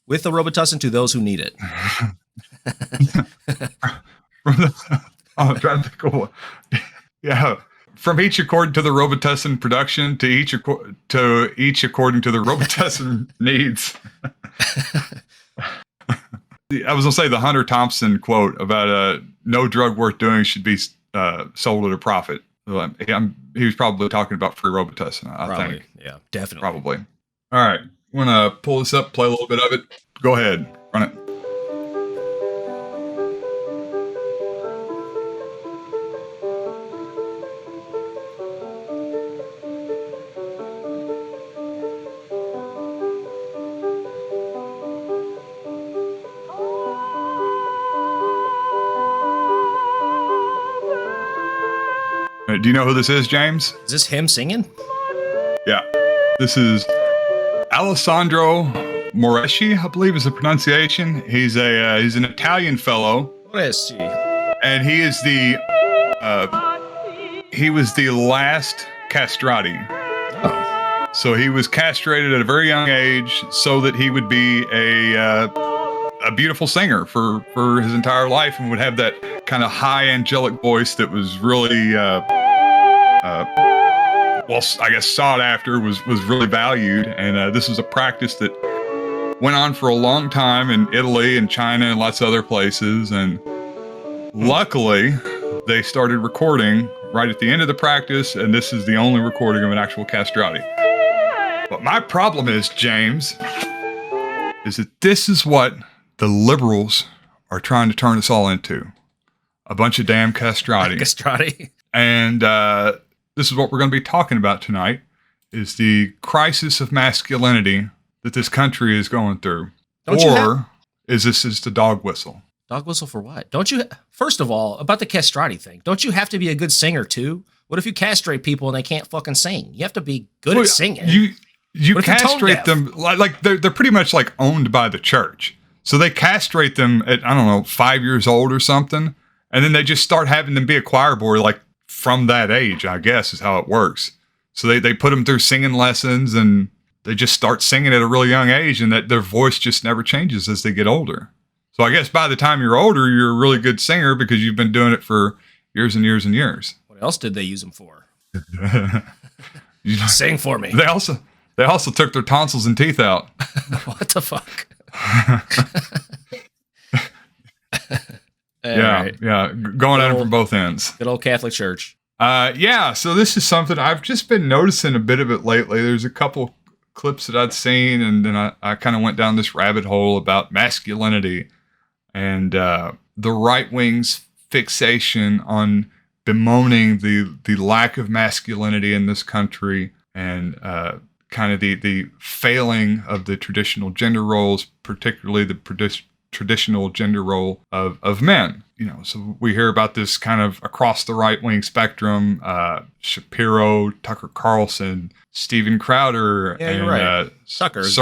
with the Robitussin to those who need it. I'm trying to think of what. Yeah. From each according to the Robitussin production to each according to the Robitussin needs. I was going to say the Hunter Thompson quote about no drug worth doing should be sold at a profit. He was probably talking about free Robitussin, I think. Yeah, definitely. Probably. All right. Want to pull this up, play a little bit of it? Go ahead. Run it. Do you know who this is, James? Is this him singing? Yeah. This is Alessandro Moreschi, I believe is the pronunciation. He's an Italian fellow. Moreschi. And he is he was the last castrati. Oh. So he was castrated at a very young age so that he would be a beautiful singer for his entire life, and would have that kind of high angelic voice that was really I guess sought after, was really valued. And this was a practice that went on for a long time in Italy and China and lots of other places. And luckily, they started recording right at the end of the practice, and this is the only recording of an actual castrati. But my problem is, James, is that this is what the liberals are trying to turn us all into. A bunch of damn castrati. Castrati. And this is what we're going to be talking about tonight, is the crisis of masculinity that this country is going through? Is this just a dog whistle? Dog whistle for what? Don't you, first of all, about the castrati thing, don't you have to be a good singer too? What if you castrate people and they can't fucking sing? You have to be good at singing. You castrate them, like they're pretty much like owned by the church. So they castrate them at, I don't know, 5 years old or something. And then they just start having them be a choir boy like from that age, I guess is how it works. So they put them through singing lessons and they just start singing at a really young age, and that their voice just never changes as they get older. So I guess by the time you're older, you're a really good singer because you've been doing it for years and years and years. What else did they use them for? Sing for me. They also took their tonsils and teeth out. What the fuck? Yeah. Going at it from both ends. Good old Catholic Church. So this is something I've just been noticing a bit of it lately. There's a couple clips that I'd seen, and then I kind of went down this rabbit hole about masculinity and the right wing's fixation on bemoaning the lack of masculinity in this country and kind of the failing of the traditional gender roles, particularly the traditional gender role of men. So we hear about this kind of across the right wing spectrum. Shapiro, Tucker Carlson, Steven Crowder, and right. Tucker's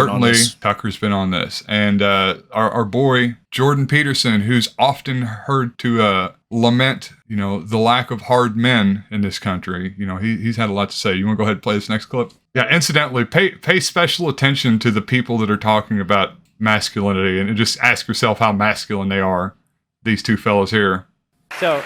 been on this, and our boy Jordan Peterson, who's often heard to lament, the lack of hard men in this country. He's had a lot to say. You want to go ahead and play this next clip? Yeah. Incidentally, pay special attention to the people that are talking about masculinity, and just ask yourself how masculine they are. These two fellows here. So,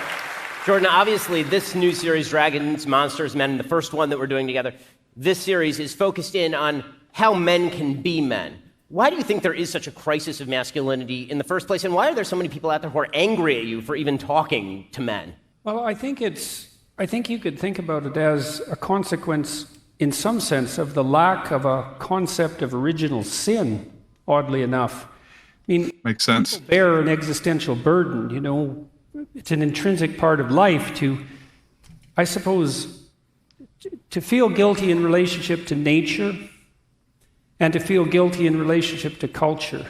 Jordan, obviously this new series, Dragons, Monsters, Men, the first one that we're doing together, this series is focused in on how men can be men. Why do you think there is such a crisis of masculinity in the first place, and why are there so many people out there who are angry at you for even talking to men? Well, I think you could think about it as a consequence, in some sense, of the lack of a concept of original sin, oddly enough. Makes sense. People bear an existential burden, It's an intrinsic part of life to, I suppose, to feel guilty in relationship to nature and to feel guilty in relationship to culture.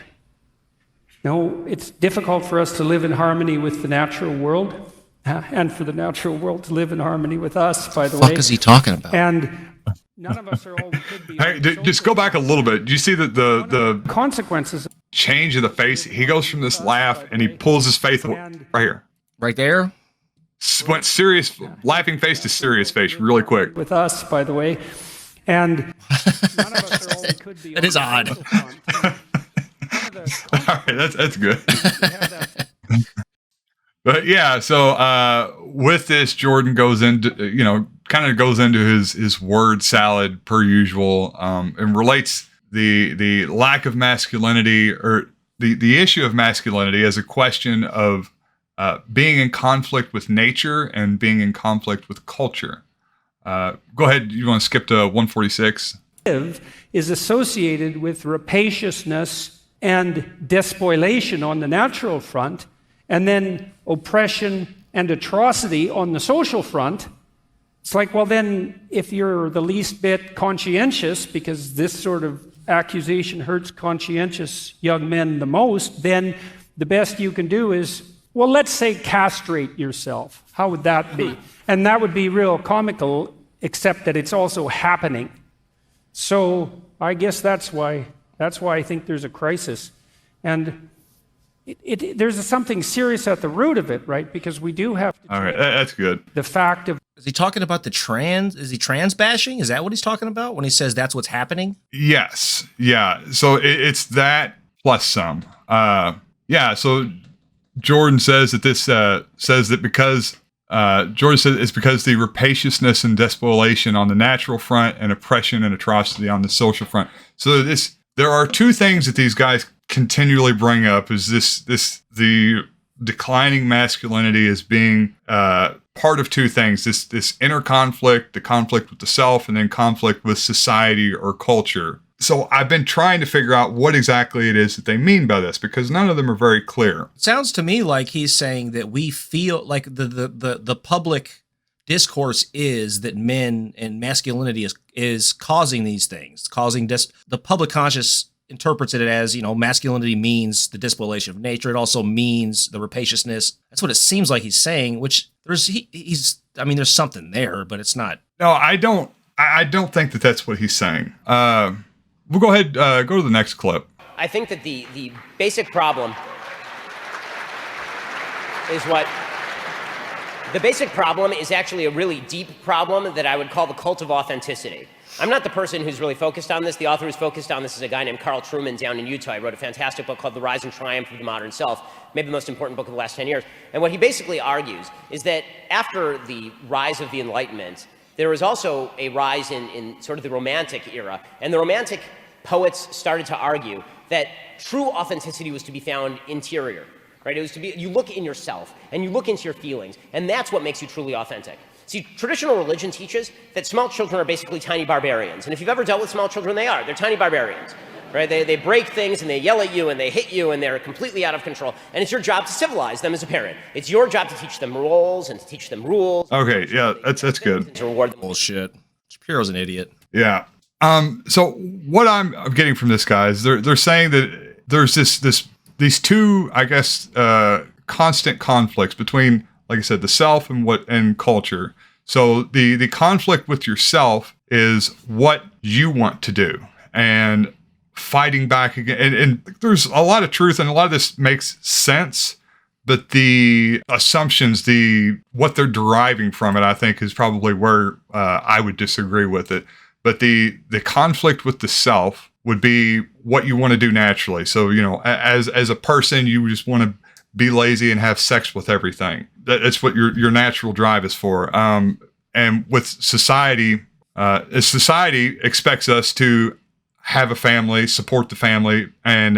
It's difficult for us to live in harmony with the natural world and for the natural world to live in harmony with us, by the way. What the fuck is he talking about? And none of us are all we could be. Hey, just go back a little bit. Do you see the consequences? Change of the face. He goes from this laugh and he pulls his face right here. Right there? Went serious, laughing face to serious face really quick. With us, by the way. And none of us are all we could be. That is odd. All right, that's good. But yeah, so with this, Jordan goes into, kind of goes into his word salad per usual, and relates the lack of masculinity, or the issue of masculinity, as a question of being in conflict with nature and being in conflict with culture. Go ahead. You want to skip to 146? Is associated with rapaciousness and despoilation on the natural front, and then oppression and atrocity on the social front. It's like, well, then if you're the least bit conscientious, because this sort of accusation hurts conscientious young men the most, then the best you can do is, well, let's say castrate yourself. How would that be? And that would be real comical, except that it's also happening. So I guess that's why I think there's a crisis. And there's something serious at the root of it, right? Because we do have to. All right, that's good. The fact of. Is he talking about is he trans bashing? Is that what he's talking about when he says that's what's happening? Yes. Yeah. So it's that plus some. So Jordan says that this says that because Jordan says it's because the rapaciousness and despoilation on the natural front and oppression and atrocity on the social front. So there are two things that these guys continually bring up, is the declining masculinity as being part of two things, this inner conflict, the conflict with the self, and then conflict with society or culture. So I've been trying to figure out what exactly it is that they mean by this, because none of them are very clear. Sounds to me like he's saying that we feel like the public discourse is that men and masculinity is causing these things, causing the public conscious interprets it as, masculinity means the disposition of nature. It also means the rapaciousness. That's what it seems like he's saying, which there's something there, but it's not. No, I don't think that that's what he's saying. We'll go ahead, go to the next clip. I think that the basic problem is the basic problem is actually a really deep problem that I would call the cult of authenticity. I'm not the person who's really focused on this. The author who's focused on this is a guy named Carl Trueman down in Utah. He wrote a fantastic book called The Rise and Triumph of the Modern Self, maybe the most important book of the last 10 years. And what he basically argues is that after the rise of the Enlightenment, there was also a rise in sort of the Romantic era. And the Romantic poets started to argue that true authenticity was to be found interior. Right? It was to be, you look in yourself and you look into your feelings, and that's what makes you truly authentic. See, traditional religion teaches that small children are basically tiny barbarians. And if you've ever dealt with small children, they're tiny barbarians. Right? They break things and they yell at you and they hit you and they're completely out of control. And it's your job to civilize them as a parent. It's your job to teach them roles and to teach them rules. Okay, yeah, that's good. To reward them. Bullshit. Shapiro's an idiot. Yeah. So what I'm getting from this guy is they're saying that there's these two, I guess, constant conflicts between, like I said, the self and culture. So the conflict with yourself is what you want to do and fighting back again. And there's a lot of truth, and a lot of this makes sense. But the assumptions, what they're deriving from it, I think, is probably where I would disagree with it. But the conflict with the self would be what you want to do naturally. So, as a person, you just want to be lazy and have sex with everything. That's what your natural drive is for. And with society, society expects us to have a family, support the family, and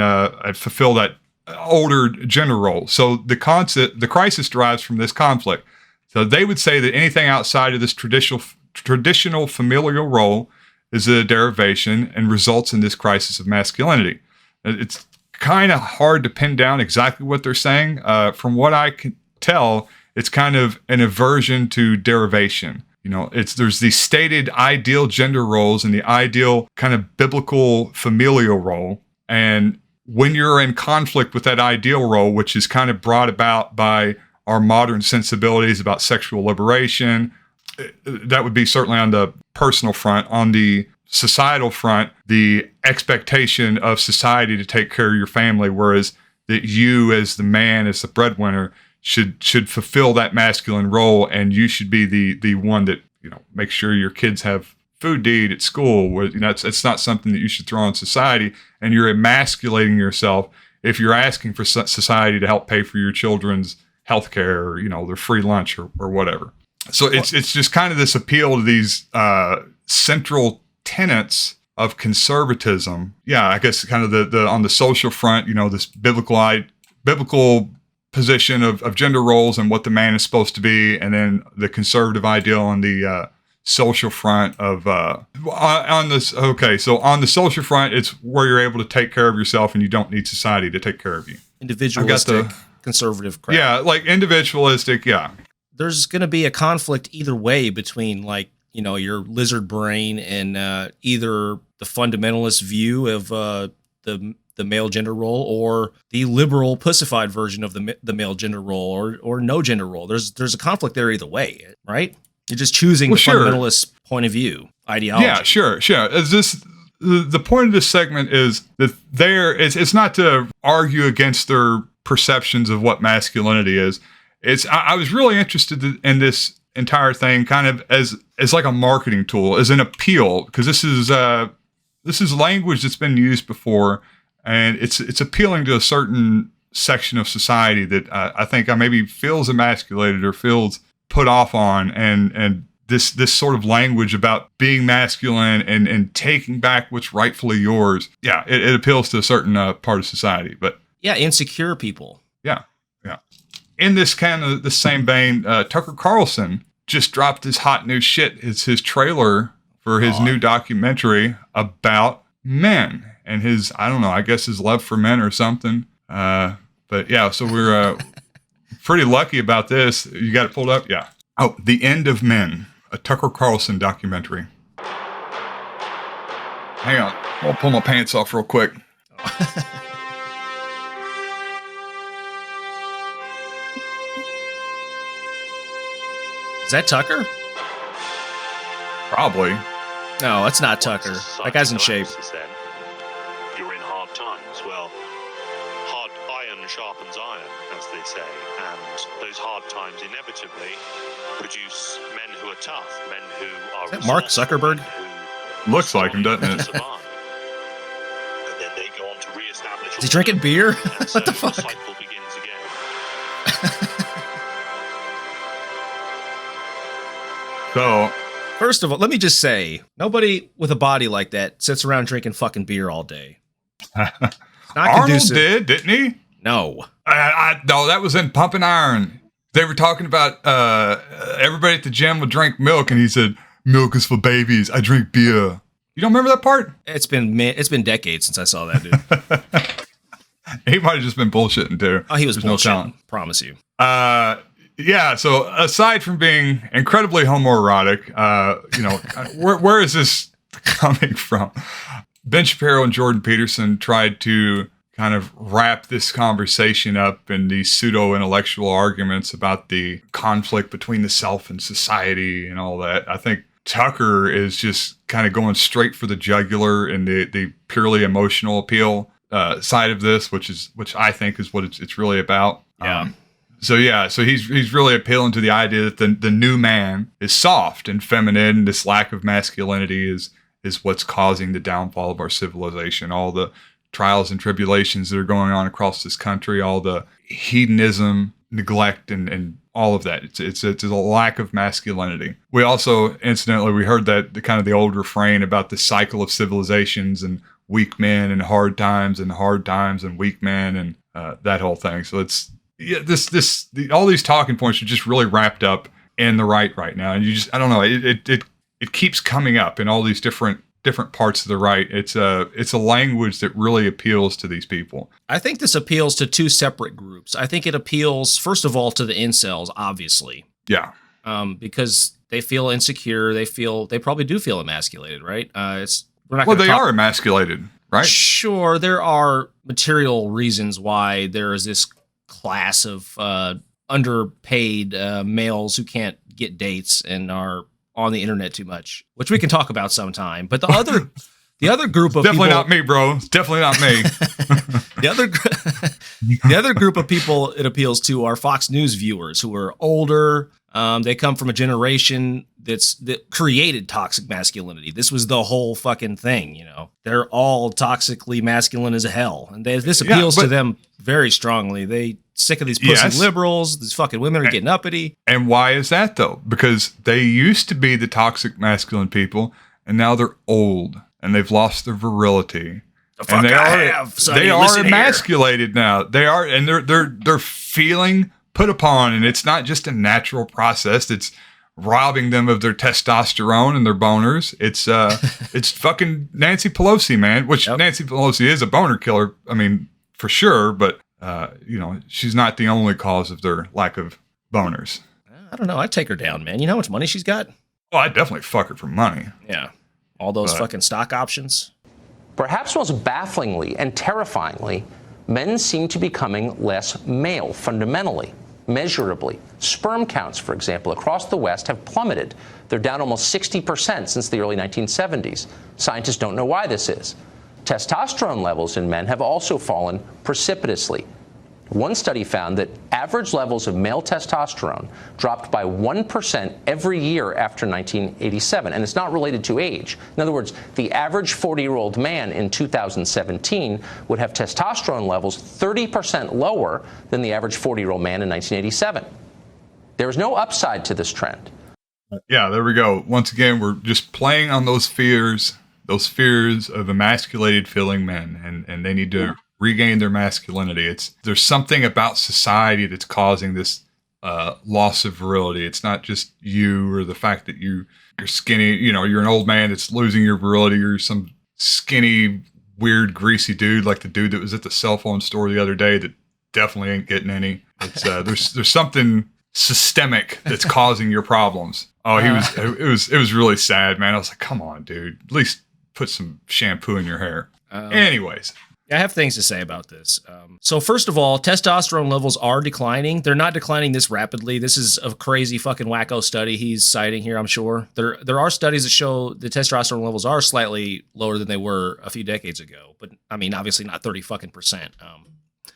fulfill that older gender role. So the crisis derives from this conflict. So they would say that anything outside of this traditional familial role is a derivation and results in this crisis of masculinity. It's kind of hard to pin down exactly what they're saying. From what I can tell, it's kind of an aversion to derivation. There's these stated ideal gender roles and the ideal kind of biblical familial role. And when you're in conflict with that ideal role, which is kind of brought about by our modern sensibilities about sexual liberation, that would be certainly on the personal front. On the societal front, the expectation of society to take care of your family, whereas that you as the man, as the breadwinner, should fulfill that masculine role, and you should be the one that make sure your kids have food to eat at school. Where it's not something that you should throw on society, and you're emasculating yourself if you're asking for society to help pay for your children's health care or their free lunch or whatever. So it's just kind of this appeal to these central tenets of conservatism. Yeah, I guess kind of the on the social front, this biblical position of gender roles and what the man is supposed to be, and then the conservative ideal on the social front of on this. Okay, so on the social front, it's where you're able to take care of yourself and you don't need society to take care of you. Individualistic, conservative crap. Yeah, like individualistic. Yeah. There's going to be a conflict either way between your lizard brain and either the fundamentalist view of the male gender role or the liberal pussified version of the male gender role or no gender role. There's a conflict there either way, right? You're just choosing fundamentalist point of view, ideology. Yeah, sure. The point of this segment is that it's not to argue against their perceptions of what masculinity is. I was really interested in this entire thing kind of as like a marketing tool, as an appeal, because this is language that's been used before, and it's appealing to a certain section of society that I think maybe feels emasculated or feels put off on, and this sort of language about being masculine and taking back what's rightfully yours. Yeah, it appeals to a certain part of society, but yeah, insecure people. Yeah. In this kind of the same vein, Tucker Carlson just dropped his hot new shit. It's his trailer for his new documentary about men and his, I don't know, I guess his love for men or something. But yeah, so we're pretty lucky about this. You got it pulled up? Yeah. Oh, The End of Men, a Tucker Carlson documentary. Hang on. I'll pull my pants off real quick. Is that Tucker? Probably. No, that's not Tucker. That guy's in shape. You're in hard times. Well, hard iron sharpens iron, as they say, and those hard times inevitably produce men who are tough, men who are. Is that Mark Zuckerberg? Looks like him, doesn't it? And then they go on to reestablish. Is he drinking beer? What the fuck? The cycle begins again. So, first of all, let me just say, nobody with a body like that sits around drinking fucking beer all day. Not Arnold conducive. did, didn't he? No. No, that was in Pumping Iron. They were talking about everybody at the gym would drink milk, and he said, "Milk is for babies. I drink beer." You don't remember that part? It's been decades since I saw that, dude. He might have just been bullshitting too. Oh, he was There's bullshitting. no talent. Promise you. Yeah. So aside from being incredibly homoerotic, where is this coming from? Ben Shapiro and Jordan Peterson tried to kind of wrap this conversation up in these pseudo-intellectual arguments about the conflict between the self and society and all that. I think Tucker is just kind of going straight for the jugular and the purely emotional appeal side of this, which I think is what it's really about. Yeah. So he's really appealing to the idea that the new man is soft and feminine. This lack of masculinity is what's causing the downfall of our civilization. All the trials and tribulations that are going on across this country, all the hedonism, neglect, and all of that. It's a lack of masculinity. We also, incidentally, we heard that the old refrain about the cycle of civilizations and weak men and hard times and weak men and that whole thing. So all these talking points are just really wrapped up in the right now. And I don't know, it keeps coming up in all these different parts of the right. It's a language that really appeals to these people. I think this appeals to two separate groups. I think it appeals, first of all, to the incels, obviously. Yeah. Because they feel insecure. They probably do feel emasculated, right? They are emasculated, right? Sure. There are material reasons why there is this class of underpaid males who can't get dates and are on the internet too much, which we can talk about sometime. But the other group of definitely people, not me, bro. It's definitely not me. the other group of people it appeals to are Fox News viewers who are older. They come from a generation that created toxic masculinity. This was the whole fucking thing, you know. They're all toxically masculine as hell, and this appeals to them very strongly. They sick of these pussy liberals. These fucking women are getting uppity. And why is that though? Because they used to be the toxic masculine people, and now they're old and they've lost their virility. And they are emasculated now. They are, and they're feeling put upon, and it's not just a natural process. It's robbing them of their testosterone and their boners. It's fucking Nancy Pelosi, man. Which Nancy Pelosi is a boner killer. I mean, for sure, but she's not the only cause of their lack of boners. I don't know. I'd take her down, man. You know how much money she's got? Oh, I'd definitely fuck her for money. Yeah. All those fucking stock options. Perhaps most bafflingly and terrifyingly, men seem to be becoming less male fundamentally, measurably. Sperm counts, for example, across the West have plummeted. They're down almost 60% since the early 1970s. Scientists don't know why this is. Testosterone levels in men have also fallen precipitously. One study found that average levels of male testosterone dropped by 1% every year after 1987, and it's not related to age. In other words, the average 40-year-old man in 2017 would have testosterone levels 30% lower than the average 40-year-old man in 1987. There is no upside to this trend. Yeah, there we go. Once again, we're just playing on those fears of emasculated feeling men, and they need to regain their masculinity. There's something about society that's causing this loss of virility. It's not just you or the fact that you're skinny. You're an old man that's losing your virility. You're some skinny, weird, greasy dude like the dude that was at the cell phone store the other day that definitely ain't getting any. It's there's something systemic that's causing your problems. Oh, it was really sad, man. I was like, come on, dude. At least put some shampoo in your hair. Anyways. I have things to say about this. So first of all, testosterone levels are declining. They're not declining this rapidly. This is a crazy fucking wacko study he's citing here, I'm sure. There are studies that show the testosterone levels are slightly lower than they were a few decades ago. But I mean, obviously not 30 fucking percent.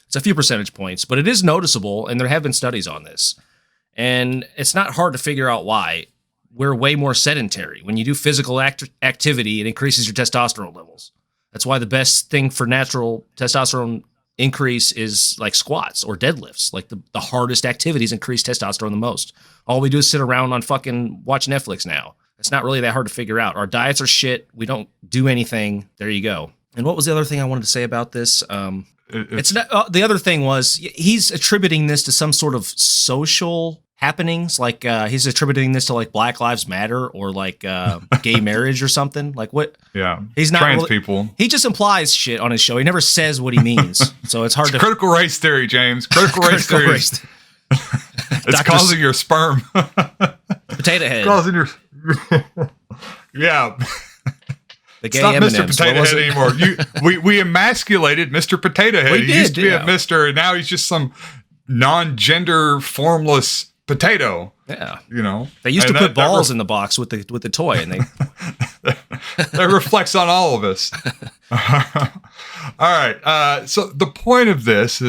It's a few percentage points, but it is noticeable, and there have been studies on this. And it's not hard to figure out why. We're way more sedentary. When you do physical activity, it increases your testosterone levels. That's why the best thing for natural testosterone increase is like squats or deadlifts. Like the hardest activities increase testosterone the most. All we do is sit around on fucking watch Netflix now. It's not really that hard to figure out. Our diets are shit. We don't do anything. There you go. And what was the other thing I wanted to say about this? It's not, the other thing was he's attributing this to some sort of social happenings, like he's attributing this to like Black Lives Matter or like gay marriage or something. Like what? Yeah, he's not trans people. He just implies shit on his show. He never says what he means, so it's hard to. Critical race theory, James. Critical race theory. It's causing your sperm. Potato head. Causing your. Yeah. The gay it's not M&Ms. Mr. Potato Head anymore. We emasculated Mr. Potato Head. He used to be a Mr. and now he's just some non-gender formless potato. Yeah, you know they used to put balls in the box with the toy, and they that reflects on all of us. All right. So the point of this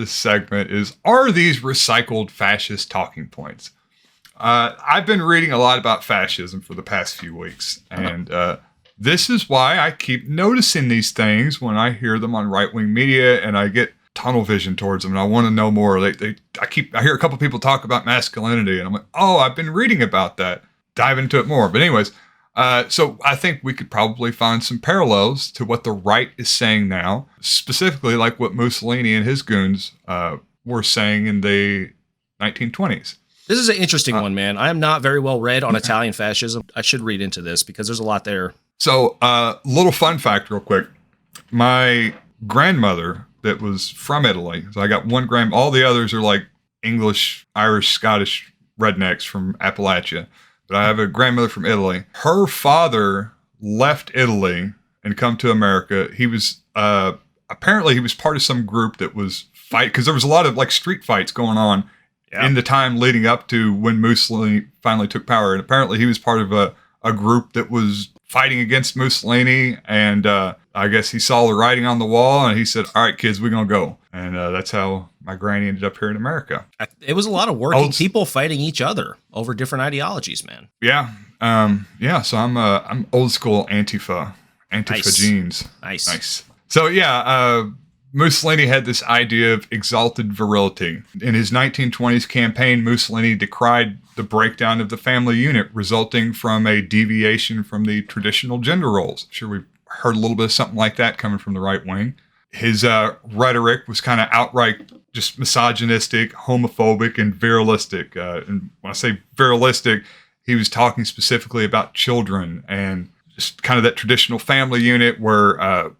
segment is: are these recycled fascist talking points? I've been reading a lot about fascism for the past few weeks, and this is why I keep noticing these things when I hear them on right-wing media, and I get tunnel vision towards them, and I want to know more. I hear a couple people talk about masculinity, and I'm like, oh, I've been reading about that. Dive into it more. But anyways, so I think we could probably find some parallels to what the right is saying now, specifically like what Mussolini and his goons were saying in the 1920s. This is an interesting one, man. I am not very well read on Italian fascism. I should read into this because there's a lot there. So, little fun fact real quick. My grandmother that was from Italy. So I got one grandma. All the others are like English, Irish, Scottish rednecks from Appalachia. But I have a grandmother from Italy. Her father left Italy and come to America. He was, apparently he was part of some group that was because there was a lot of like street fights going on in the time leading up to when Mussolini finally took power. And apparently he was part of a group that was fighting against Mussolini, and I guess he saw the writing on the wall, and he said, all right, kids, we're going to go. And that's how my granny ended up here in America. It was a lot of working people fighting each other over different ideologies, man. Yeah. So I'm old school Antifa genes. Nice. So yeah, Mussolini had this idea of exalted virility. In his 1920s campaign, Mussolini decried the breakdown of the family unit resulting from a deviation from the traditional gender roles. I'm sure we've heard a little bit of something like that coming from the right wing. His rhetoric was kind of outright just misogynistic, homophobic, and virilistic. And when I say virilistic, he was talking specifically about children and just kind of that traditional family unit where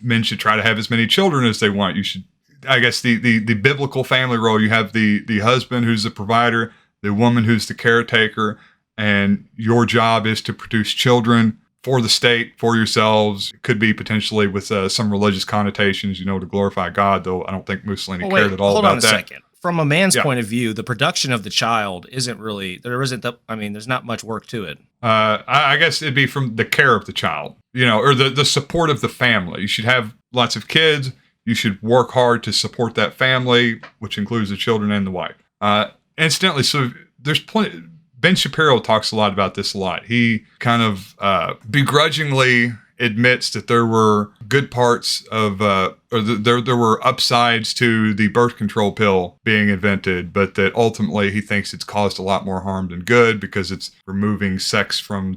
men should try to have as many children as they want. You should, I guess, the biblical family role. You have the husband who's the provider, the woman who's the caretaker, and your job is to produce children for the state, for yourselves. It could be potentially with some religious connotations, to glorify God, though I don't think Mussolini cared at all about that. Hold on a second. From a man's point of view, the production of the child isn't really, there's not much work to it. I guess it'd be from the care of the child, or the support of the family. You should have lots of kids. You should work hard to support that family, which includes the children and the wife. Incidentally, so there's plenty. Ben Shapiro talks a lot about this a lot. He kind of begrudgingly admits that there were good parts of, there were upsides to the birth control pill being invented, but that ultimately he thinks it's caused a lot more harm than good because it's removing sex from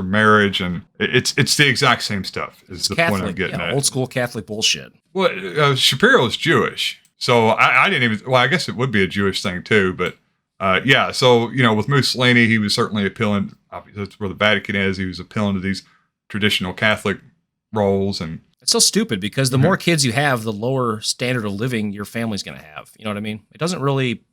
marriage, and it's the exact same stuff. Is the Catholic, point I'm getting at? Old school Catholic bullshit. Well, Shapiro is Jewish, so I didn't even. Well, I guess it would be a Jewish thing too, but. So, with Mussolini, he was certainly appealing, obviously that's where the Vatican is, he was appealing to these traditional Catholic roles, and It's so stupid because the more kids you have, the lower standard of living your family's going to have. You know what I mean? It doesn't really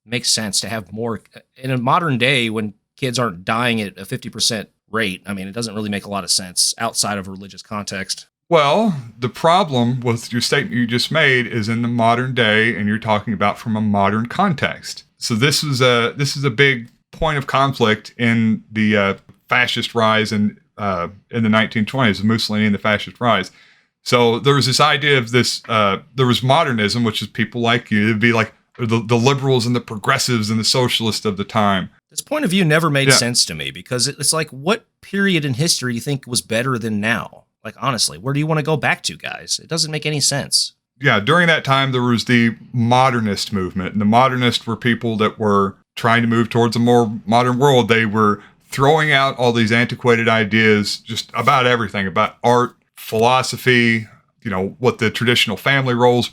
make sense to have more in a modern day when kids aren't dying at a 50% rate. I mean, it doesn't really make a lot of sense outside of a religious context. Well, the problem with your statement you just made is in the modern day, and you're talking about from a modern context. So this is a big point of conflict in the fascist rise in the 1920s, Mussolini and the fascist rise. So there was this idea of this, there was modernism, which is people like you, it'd be like the liberals and the progressives and the socialists of the time. This point of view never made sense to me because it's like, what period in history do you think was better than now? Like, honestly, where do you want to go back to, guys? It doesn't make any sense. Yeah, during that time, there was the modernist movement. And the modernists were people that were trying to move towards a more modern world. They were throwing out all these antiquated ideas just about everything, about art, philosophy, what the traditional family roles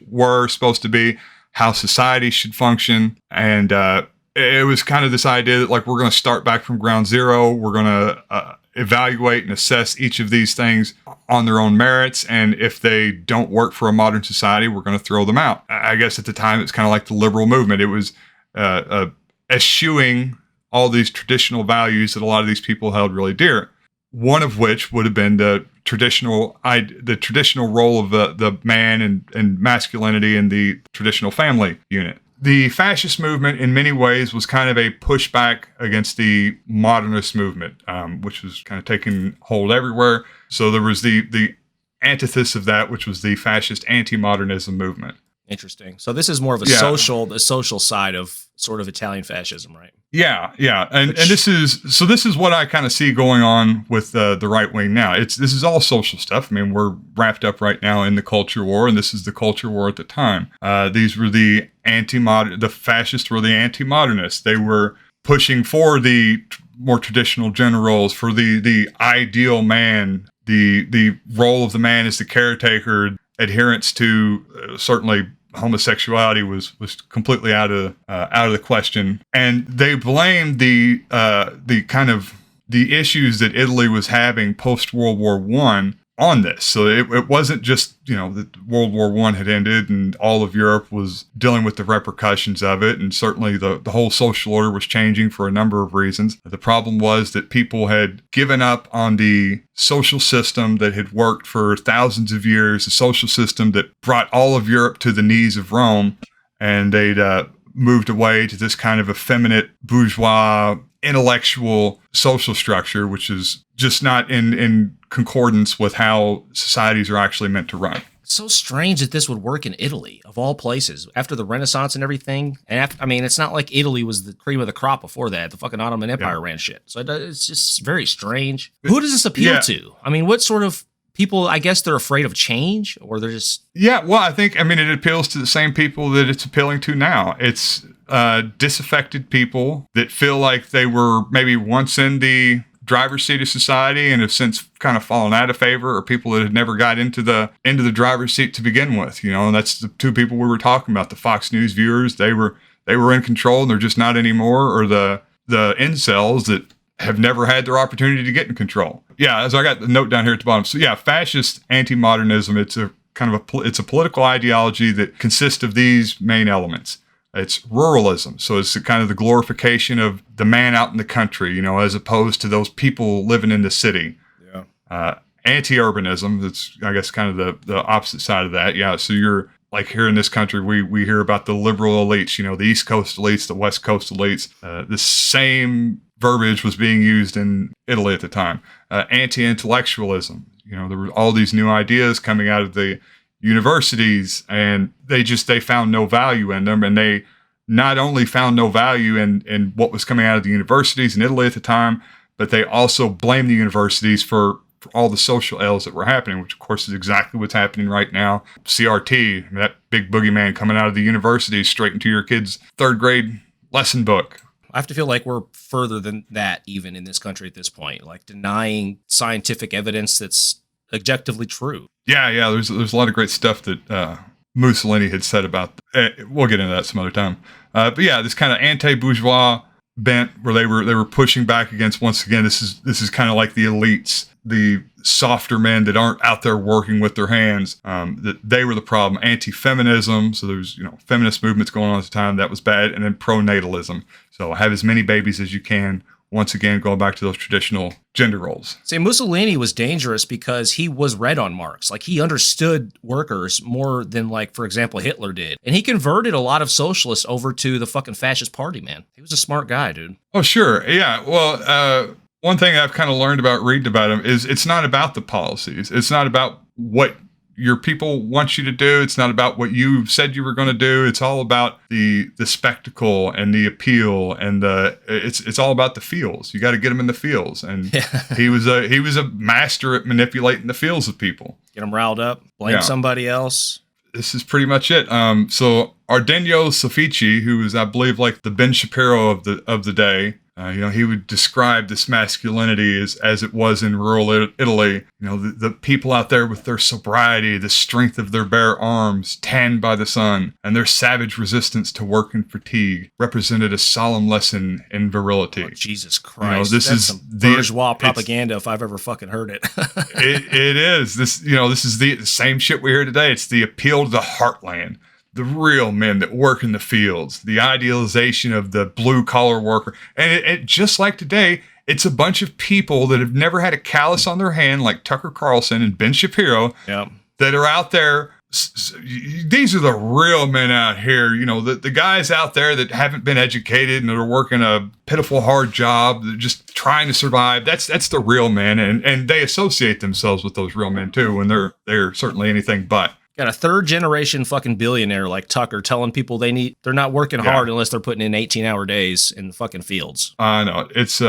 were supposed to be, how society should function. And it was kind of this idea that, like, we're going to start back from ground zero. We're going to evaluate and assess each of these things on their own merits. And if they don't work for a modern society, we're going to throw them out. I guess at the time, it's kind of like the liberal movement. It was eschewing all these traditional values that a lot of these people held really dear. One of which would have been the traditional role of the man and masculinity in the traditional family unit. The fascist movement, in many ways, was kind of a pushback against the modernist movement, which was kind of taking hold everywhere. So there was the antithesis of that, which was the fascist anti-modernism movement. Interesting. So this is more of the social side of sort of Italian fascism, right? Yeah. And this is what I kind of see going on with the right wing now. This is all social stuff. I mean, we're wrapped up right now in the culture war, and this is the culture war at the time. These were the fascists were the anti-modernists. They were pushing for the more traditional gender roles, for the ideal man, the role of the man as the caretaker. Adherence to certainly homosexuality was completely out of the question, and they blamed the kind of the issues that Italy was having post World War I on this. So it wasn't just that World War I had ended and all of Europe was dealing with the repercussions of it, and certainly the whole social order was changing for a number of reasons. The problem was that people had given up on the social system that had worked for thousands of years, a social system that brought all of Europe to the knees of Rome, and they'd moved away to this kind of effeminate bourgeois intellectual social structure, which is just not in concordance with how societies are actually meant to run. It's so strange that this would work in Italy, of all places, after the Renaissance and everything. And it's not like Italy was the cream of the crop before that. The fucking Ottoman Empire ran shit. So it's just very strange. Who does this appeal to? I mean, what sort of people? I guess they're afraid of change, or they're just... Yeah, well, I think, it appeals to the same people that it's appealing to now. It's disaffected people that feel like they were maybe once in the driver's seat of society and have since kind of fallen out of favor, or people that had never got into the driver's seat to begin with. And that's the two people we were talking about, the Fox News viewers. They were in control and they're just not anymore, or the incels that have never had their opportunity to get in control. Yeah, so I got the note down here at the bottom. So yeah, fascist anti-modernism, it's a political ideology that consists of these main elements. It's ruralism. So it's kind of the glorification of the man out in the country, as opposed to those people living in the city. Yeah. Anti-urbanism, that's, I guess, kind of the opposite side of that. Yeah. So you're like, here in this country, we hear about the liberal elites, the East Coast elites, the West Coast elites. The same verbiage was being used in Italy at the time. Anti-intellectualism. There were all these new ideas coming out of the universities, and they found no value in them. And they not only found no value in what was coming out of the universities in Italy at the time, but they also blamed the universities for all the social ills that were happening, which of course is exactly what's happening right now. CRT, that big boogeyman coming out of the universities straight into your kid's third grade lesson book. I have to feel like we're further than that even in this country at this point, like denying scientific evidence that's objectively true. Yeah. There's a lot of great stuff that Mussolini had said about. We'll get into that some other time. But yeah, this kind of anti-bourgeois bent where they were pushing back against. Once again, this is kind of like the elites, the softer men that aren't out there working with their hands, that they were the problem. Anti-feminism, so there's, feminist movements going on at the time, that was bad. And then pronatalism, so have as many babies as you can. Once again, going back to those traditional gender roles. See, Mussolini was dangerous because he was read on Marx. Like, he understood workers more than, like, for example, Hitler did. And he converted a lot of socialists over to the fucking fascist party, man. He was a smart guy, dude. Oh, sure. Yeah. Well, one thing I've kind of learned about reading about him is it's not about the policies. It's not about what your people want you to do. It's not about what you said you were going to do. It's all about the spectacle and the appeal, and it's all about the feels. You got to get them in the feels, and he was a master at manipulating the feels of people. Get them riled up, blame somebody else. This is pretty much it. So Ardenio Soffici, who was, I believe, like the Ben Shapiro of the day. He would describe this masculinity as it was in rural Italy. The people out there with their sobriety, the strength of their bare arms, tanned by the sun, and their savage resistance to work and fatigue represented a solemn lesson in virility. Oh, Jesus Christ. This That's is some bourgeois propaganda if I've ever fucking heard it. It is. This is the same shit we hear today. It's the appeal to the heartland. The real men that work in the fields, the idealization of the blue collar worker. And it just like today, it's a bunch of people that have never had a callus on their hand, like Tucker Carlson and Ben Shapiro, that are out there. These are the real men out here, the guys out there that haven't been educated and that are working a pitiful, hard job. They're just trying to survive. That's the real men. And they associate themselves with those real men too, when they're certainly anything but. Got a third generation fucking billionaire like Tucker telling people they're not working hard unless they're putting in 18-hour days in the fucking fields. I know. It's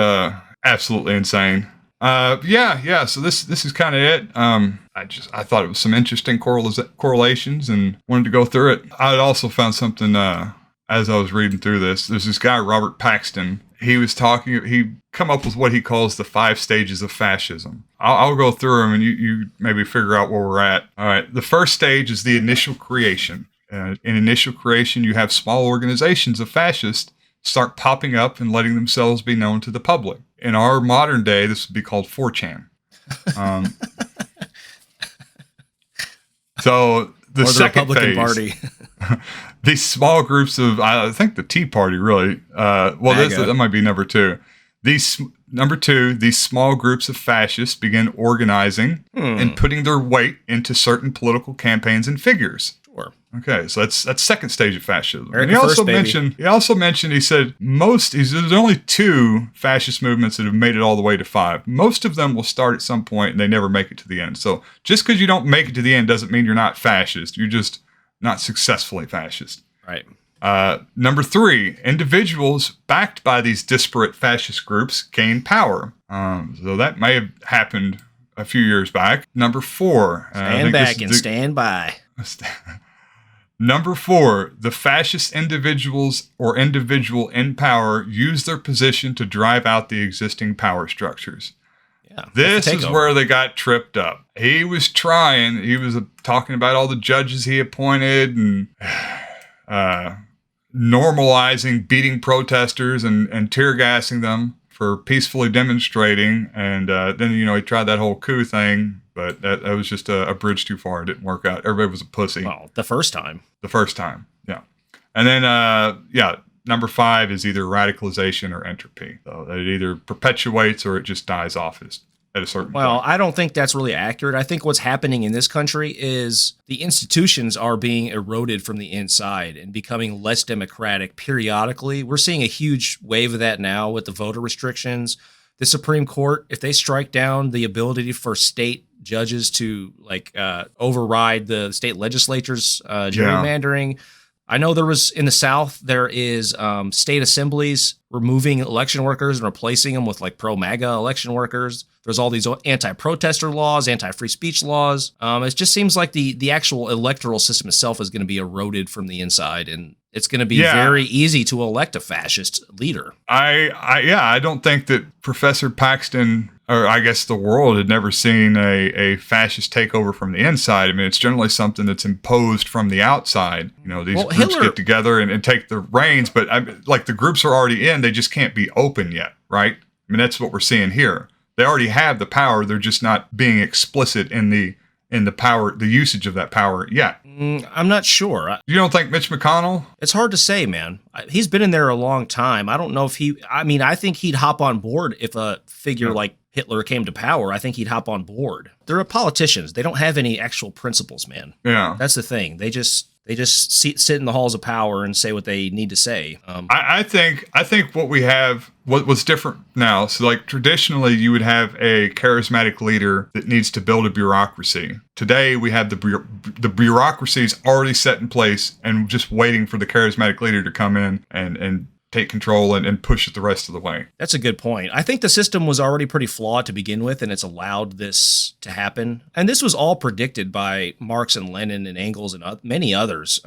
absolutely insane. So this is kind of it. I thought it was some interesting correlations and wanted to go through it. I also found something as I was reading through this. There's this guy, Robert Paxton. He come up with what he calls the 5 stages of fascism. I'll go through them and you maybe figure out where we're at. All right. The first stage is the initial creation. In initial creation, you have small organizations of fascists start popping up and letting themselves be known to the public. In our modern day, this would be called 4chan. So the second Republican phase, Party. These small groups of, I think the Tea Party really, that might be number 2. Number 2, these small groups of fascists begin organizing and putting their weight into certain political campaigns and figures. Sure. Okay, so that's second stage of fascism. America And first, he also mentioned, he said, there's only 2 fascist movements that have made it all the way to 5. Most of them will start at some point and they never make it to the end. So just because you don't make it to the end doesn't mean you're not fascist. You're just not successfully fascist. Right. Number 3, individuals backed by these disparate fascist groups gain power. So that may have happened a few years back. Number 4. Stand back and stand by. Number 4, the fascist individuals or individual in power use their position to drive out the existing power structures. Yeah, this is where they got tripped up. He was talking about all the judges he appointed and normalizing beating protesters and tear gassing them for peacefully demonstrating. And then, he tried that whole coup thing, but that was just a bridge too far. It didn't work out. Everybody was a pussy. Well, the first time. Yeah. And then, number 5 is either radicalization or entropy. So it either perpetuates or it just dies off at a certain point. I don't think that's really accurate. I think what's happening in this country is the institutions are being eroded from the inside and becoming less democratic periodically. We're seeing a huge wave of that now with the voter restrictions. The Supreme Court, if they strike down the ability for state judges to override the state legislatures gerrymandering. I know in the South, there is state assemblies removing election workers and replacing them with pro-MAGA election workers. There's all these anti-protester laws, anti-free speech laws. It just seems like the actual electoral system itself is going to be eroded from the inside, and it's going to be very easy to elect a fascist leader. I don't think that Professor Paxton, or I guess the world, had never seen a fascist takeover from the inside. I mean, it's generally something that's imposed from the outside. These groups get together and take the reins, but the groups are already in, they just can't be open yet, right? I mean, that's what we're seeing here. They already have the power. They're just not being explicit in the power, the usage of that power yet. I'm not sure. You don't think Mitch McConnell? It's hard to say, man. He's been in there a long time. I don't know if I think he'd hop on board if a figure like Hitler came to power. I think he'd hop on board. They're politicians. They don't have any actual principles, man. Yeah. That's the thing. They just sit in the halls of power and say what they need to say. I think what we have, what's different now. So like traditionally you would have a charismatic leader that needs to build a bureaucracy. Today we have the bureaucracy is already set in place and just waiting for the charismatic leader to come in and take control and push it the rest of the way. That's a good point. I think the system was already pretty flawed to begin with, and it's allowed this to happen. And this was all predicted by Marx and Lenin and Engels and many others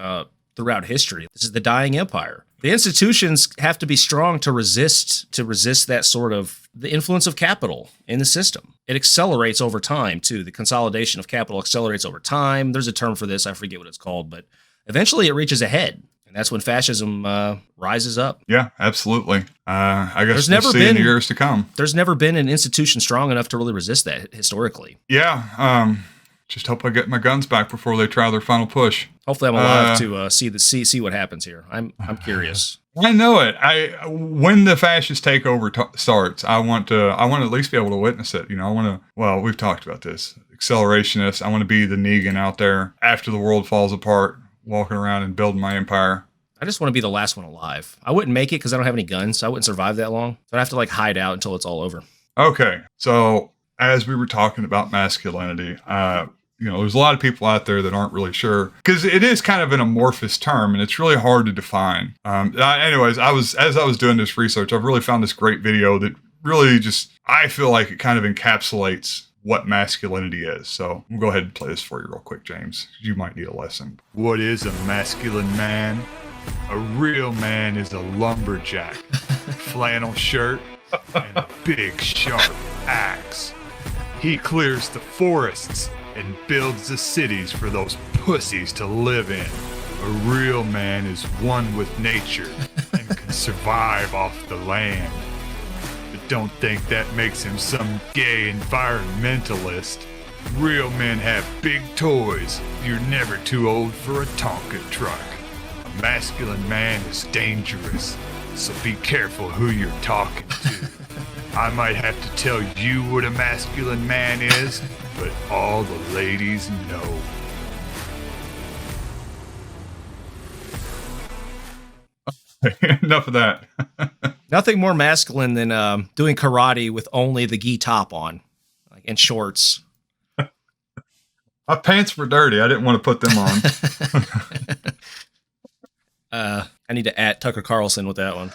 throughout history. This is the dying empire. The institutions have to be strong to resist that sort of the influence of capital in the system. It accelerates over time, too. The consolidation of capital accelerates over time. There's a term for this. I forget what it's called, but eventually it reaches a head. That's when fascism rises up. Yeah, absolutely. I guess we'll see in the years to come. There's never been an institution strong enough to really resist that historically. Yeah. Just hope I get my guns back before they try their final push. Hopefully, I'm alive to see what happens here. I'm curious. I know it. When the fascist takeover starts, I want to at least be able to witness it. You know, I want to. Well, we've talked about this. Accelerationist. I want to be the Negan out there after the world falls apart, walking around and building my empire. I just want to be the last one alive. I wouldn't make it because I don't have any guns, so I wouldn't survive that long. So I'd have to like hide out until it's all over. Okay, so as we were talking about masculinity, there's a lot of people out there that aren't really sure because it is kind of an amorphous term and it's really hard to define. Anyways, as I was doing this research, I've really found this great video that really I feel like it kind of encapsulates what masculinity is. So we'll go ahead and play this for you real quick, James. You might need a lesson. What is a masculine man? A real man is a lumberjack, flannel shirt, and a big sharp axe. He clears the forests and builds the cities for those pussies to live in. A real man is one with nature and can survive off the land. But don't think that makes him some gay environmentalist. Real men have big toys. You're never too old for a Tonka truck. A masculine man is dangerous, so be careful who you're talking to. I might have to tell you what a masculine man is, but all the ladies know. Enough of that. Nothing more masculine than doing karate with only the gi top on, like and shorts. My pants were dirty. I didn't want to put them on. I need to @ Tucker Carlson with that one.